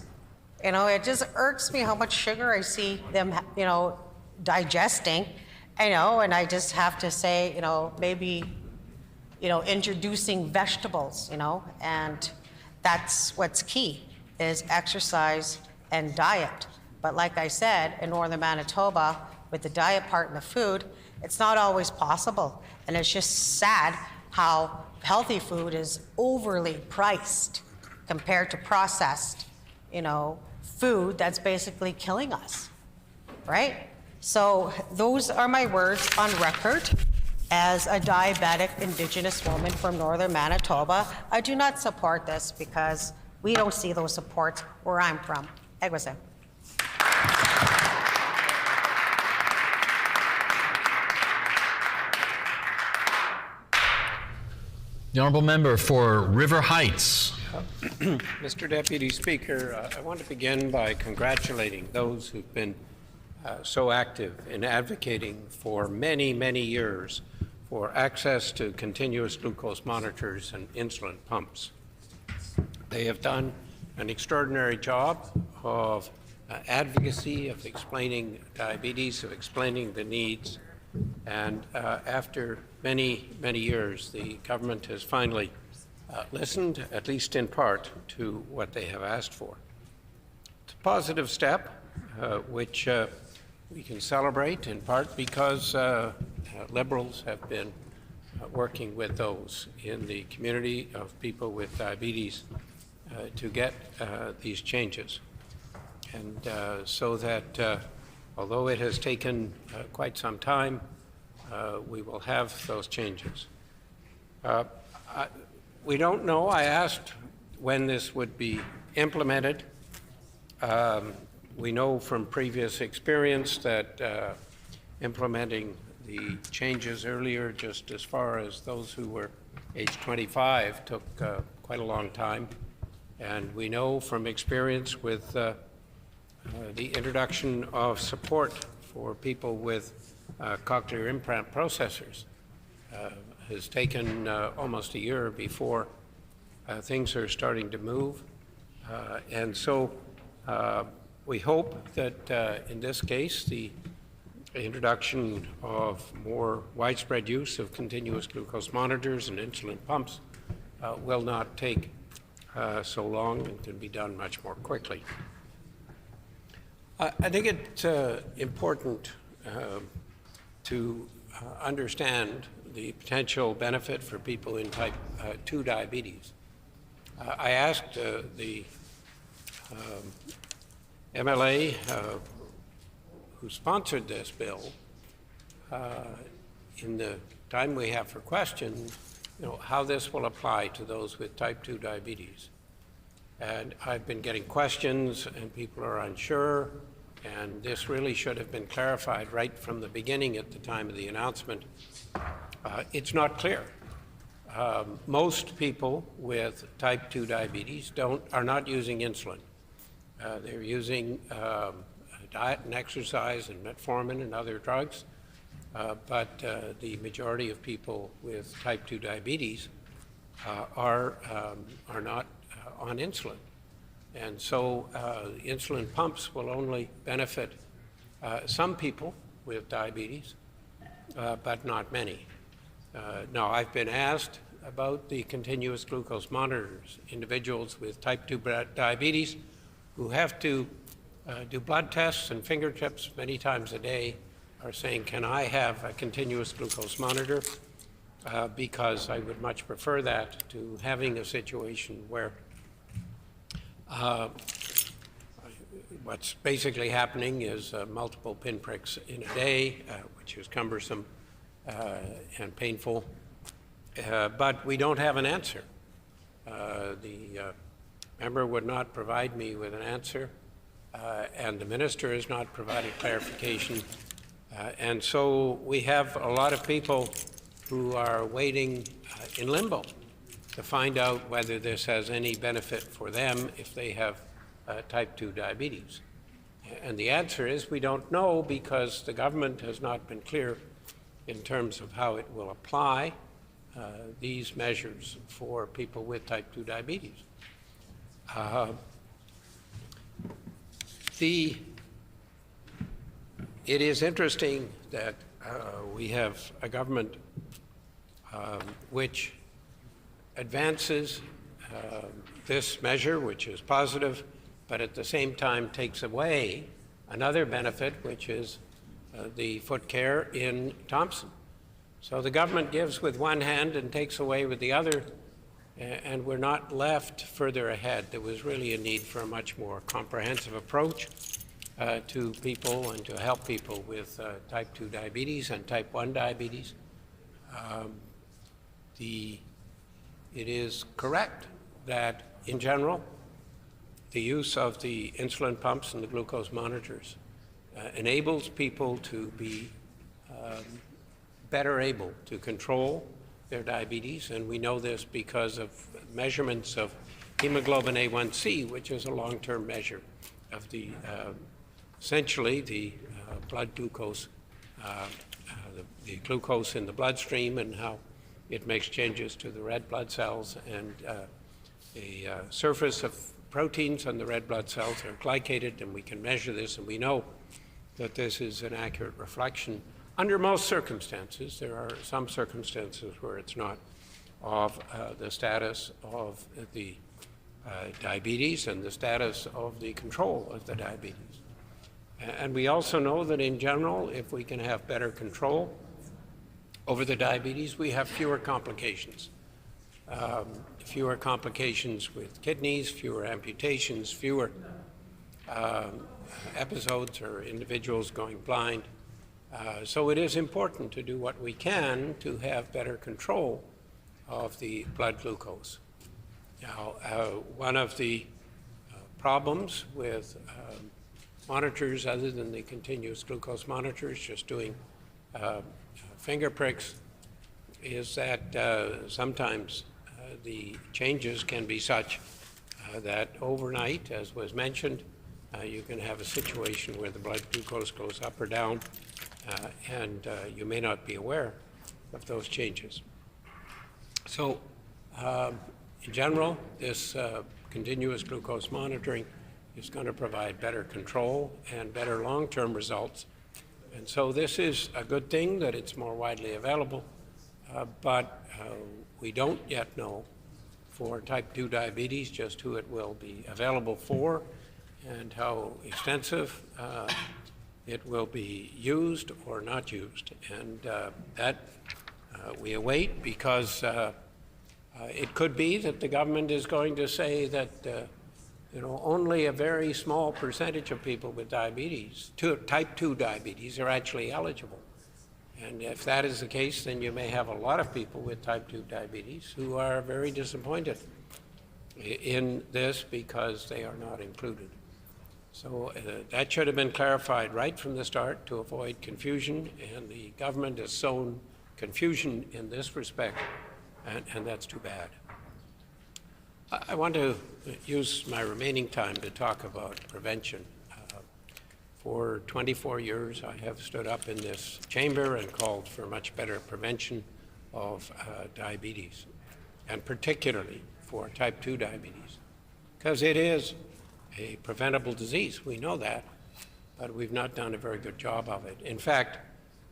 you know, it just irks me how much sugar I see them, you know, digesting, you know, and I just have to say, you know, maybe, you know, introducing vegetables, you know, and that's what's key, is exercise and diet. But like I said, in northern Manitoba, with the diet part and the food, it's not always possible. And it's just sad how healthy food is overly priced compared to processed, you know, food that's basically killing us, right? So those are my words on record. As a diabetic Indigenous woman from northern Manitoba, I do not support this because we don't see those supports where I'm from. Egwesen. The honourable member for River Heights. Mr. Deputy Speaker, I want to begin by congratulating those who've been so active in advocating for many, many years for access to continuous glucose monitors and insulin pumps. They have done an extraordinary job of advocacy, of explaining diabetes, of explaining the needs, and after many, many years, the government has finally listened, at least in part, to what they have asked for. It's a positive step, which we can celebrate in part because Liberals have been working with those in the community of people with diabetes to get these changes. And so that although it has taken quite some time, we will have those changes. We don't know. I asked when this would be implemented. We know from previous experience that implementing the changes earlier, just as far as those who were age 25, took quite a long time. And we know from experience with the introduction of support for people with cochlear implant processors has taken almost a year before things are starting to move. And so we hope that in this case, the introduction of more widespread use of continuous glucose monitors and insulin pumps will not take so long and can be done much more quickly. I think it's important to understand the potential benefit for people in type 2 diabetes. I asked the MLA who sponsored this bill in the time we have for questions, how this will apply to those with type 2 diabetes. And I've been getting questions and people are unsure, and this really should have been clarified right from the beginning at the time of the announcement. It's not clear. Most people with type 2 diabetes are not using insulin. They're using diet and exercise and metformin and other drugs, but the majority of people with type 2 diabetes are not on insulin. And so insulin pumps will only benefit some people with diabetes, but not many. Now, I've been asked about the continuous glucose monitors. Individuals with type 2 diabetes who have to do blood tests and fingertips many times a day are saying, can I have a continuous glucose monitor? Because I would much prefer that to having a situation where what's basically happening is multiple pinpricks in a day, which is cumbersome and painful. But we don't have an answer. The member would not provide me with an answer, and the minister has not provided clarification. And so we have a lot of people who are waiting in limbo to find out whether this has any benefit for them if they have type 2 diabetes. And the answer is we don't know because the government has not been clear in terms of how it will apply these measures for people with type 2 diabetes. It is interesting that we have a government which advances this measure, which is positive, but at the same time takes away another benefit, which is the foot care in Thompson. So the government gives with one hand and takes away with the other, and we're not left further ahead. There was really a need for a much more comprehensive approach to people and to help people with type 2 diabetes and type 1 diabetes. It is correct that, in general, the use of the insulin pumps and the glucose monitors enables people to be better able to control their diabetes, and we know this because of measurements of hemoglobin A1C, which is a long-term measure of the essentially the blood glucose, the glucose in the bloodstream and how it makes changes to the red blood cells, and the surface of proteins on the red blood cells are glycated, and we can measure this, and we know that this is an accurate reflection under most circumstances. There are some circumstances where it's not, of the status of the diabetes and the status of the control of the diabetes. And we also know that in general, if we can have better control over the diabetes, we have fewer complications. Fewer complications with kidneys, fewer amputations, fewer episodes or individuals going blind. So it is important to do what we can to have better control of the blood glucose. Now, one of the problems with monitors, other than the continuous glucose monitors, just doing finger pricks, is that sometimes the changes can be such that overnight, as was mentioned, you can have a situation where the blood glucose goes up or down, and you may not be aware of those changes. So, in general, this continuous glucose monitoring is going to provide better control and better long-term results. And so this is a good thing that it's more widely available, but we don't yet know for type 2 diabetes just who it will be available for and how extensive it will be used or not used. And that we await, because it could be that the government is going to say that only a very small percentage of people with diabetes, type 2 diabetes, are actually eligible. And if that is the case, then you may have a lot of people with type 2 diabetes who are very disappointed in this because they are not included. So that should have been clarified right from the start to avoid confusion, and the government has sown confusion in this respect, and that's too bad. I want to use my remaining time to talk about prevention. For 24 years, I have stood up in this chamber and called for much better prevention of diabetes, and particularly for type 2 diabetes, because it is a preventable disease. We know that, but we've not done a very good job of it. In fact,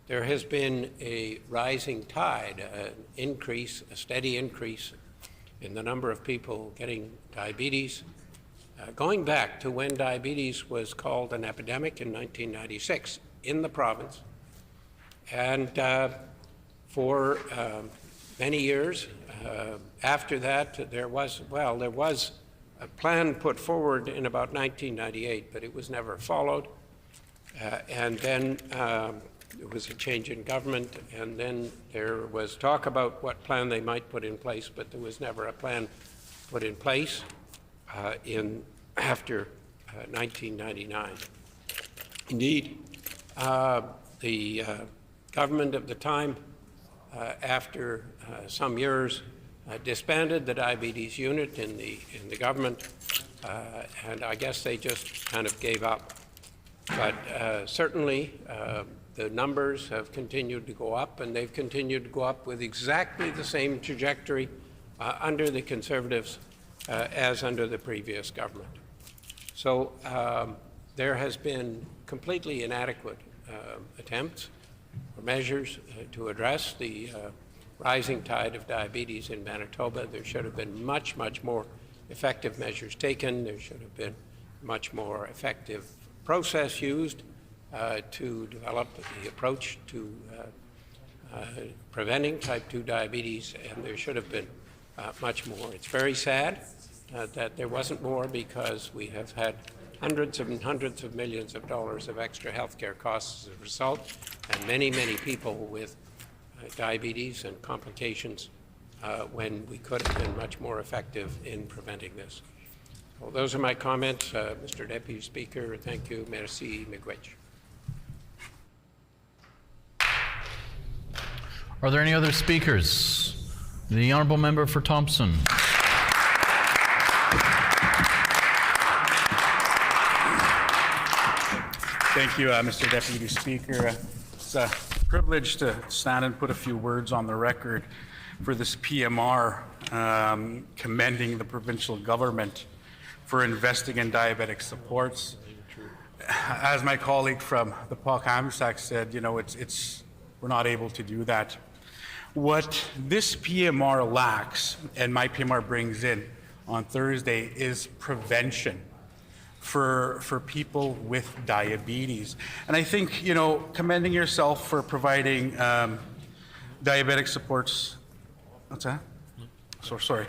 there has been a rising tide, a steady increase in the number of people getting diabetes, going back to when diabetes was called an epidemic in 1996 in the province. And for many years after that, there was a plan put forward in about 1998, but it was never followed. And then there was a change in government, and then there was talk about what plan they might put in place, but there was never a plan put in place after 1999. Indeed, the government of the time, after some years, disbanded the diabetes unit in the government, and I guess they just kind of gave up. But certainly, the numbers have continued to go up, and they've continued to go up with exactly the same trajectory under the Conservatives as under the previous government. So there has been completely inadequate attempts or measures to address the rising tide of diabetes in Manitoba. There should have been much, much more effective measures taken. There should have been much more effective process used to develop the approach to preventing type 2 diabetes, and there should have been much more. It's very sad that there wasn't more, because we have had hundreds and hundreds of millions of dollars of extra healthcare costs as a result, and many, many people with diabetes and complications when we could have been much more effective in preventing this. So those are my comments, Mr. Deputy Speaker. Thank you. Merci, miigwech. Are there any other speakers? The Honourable Member for Thompson. Thank you, Mr. Deputy Speaker. It's a privilege to stand and put a few words on the record for this PMR, commending the provincial government for investing in diabetic supports. As my colleague from the Paul-Camusac said, we're not able to do that. What this PMR lacks, and my PMR brings in on Thursday, is prevention for people with diabetes. And I think, commending yourself for providing diabetic supports, what's that? So sorry.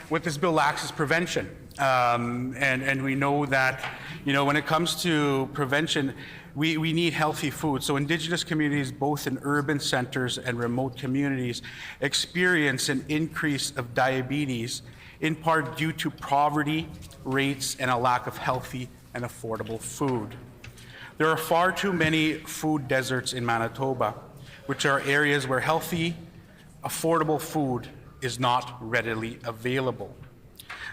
What this bill lacks is prevention. And we know that, when it comes to prevention, we need healthy food. So Indigenous communities, both in urban centers and remote communities, experience an increase of diabetes, in part due to poverty rates and a lack of healthy and affordable food. There are far too many food deserts in Manitoba, which are areas where healthy, affordable food is not readily available.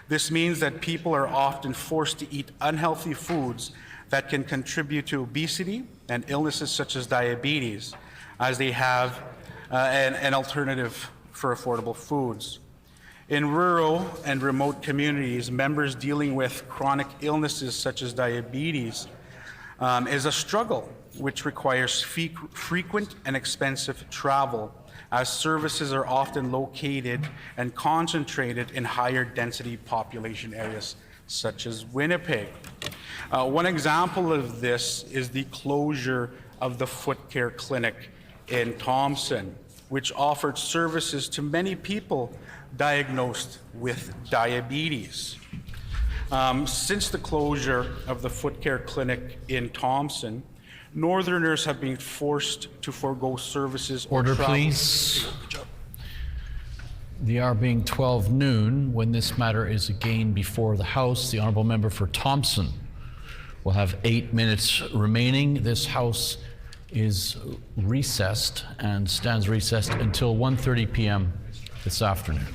This means that people are often forced to eat unhealthy foods that can contribute to obesity and illnesses such as diabetes, as they have an alternative for affordable foods. In rural and remote communities, members dealing with chronic illnesses such as diabetes is a struggle which requires frequent and expensive travel, as services are often located and concentrated in higher density population areas such as Winnipeg. One example of this is the closure of the Foot Care Clinic in Thompson, which offered services to many people diagnosed with diabetes. Since the closure of the Foot Care Clinic in Thompson, Northerners have been forced to forego services. Order, please. The hour being 12 noon, when this matter is again before the House, the honourable member for Thompson will have 8 minutes remaining. This House is recessed and stands recessed until 1:30 p.m. this afternoon.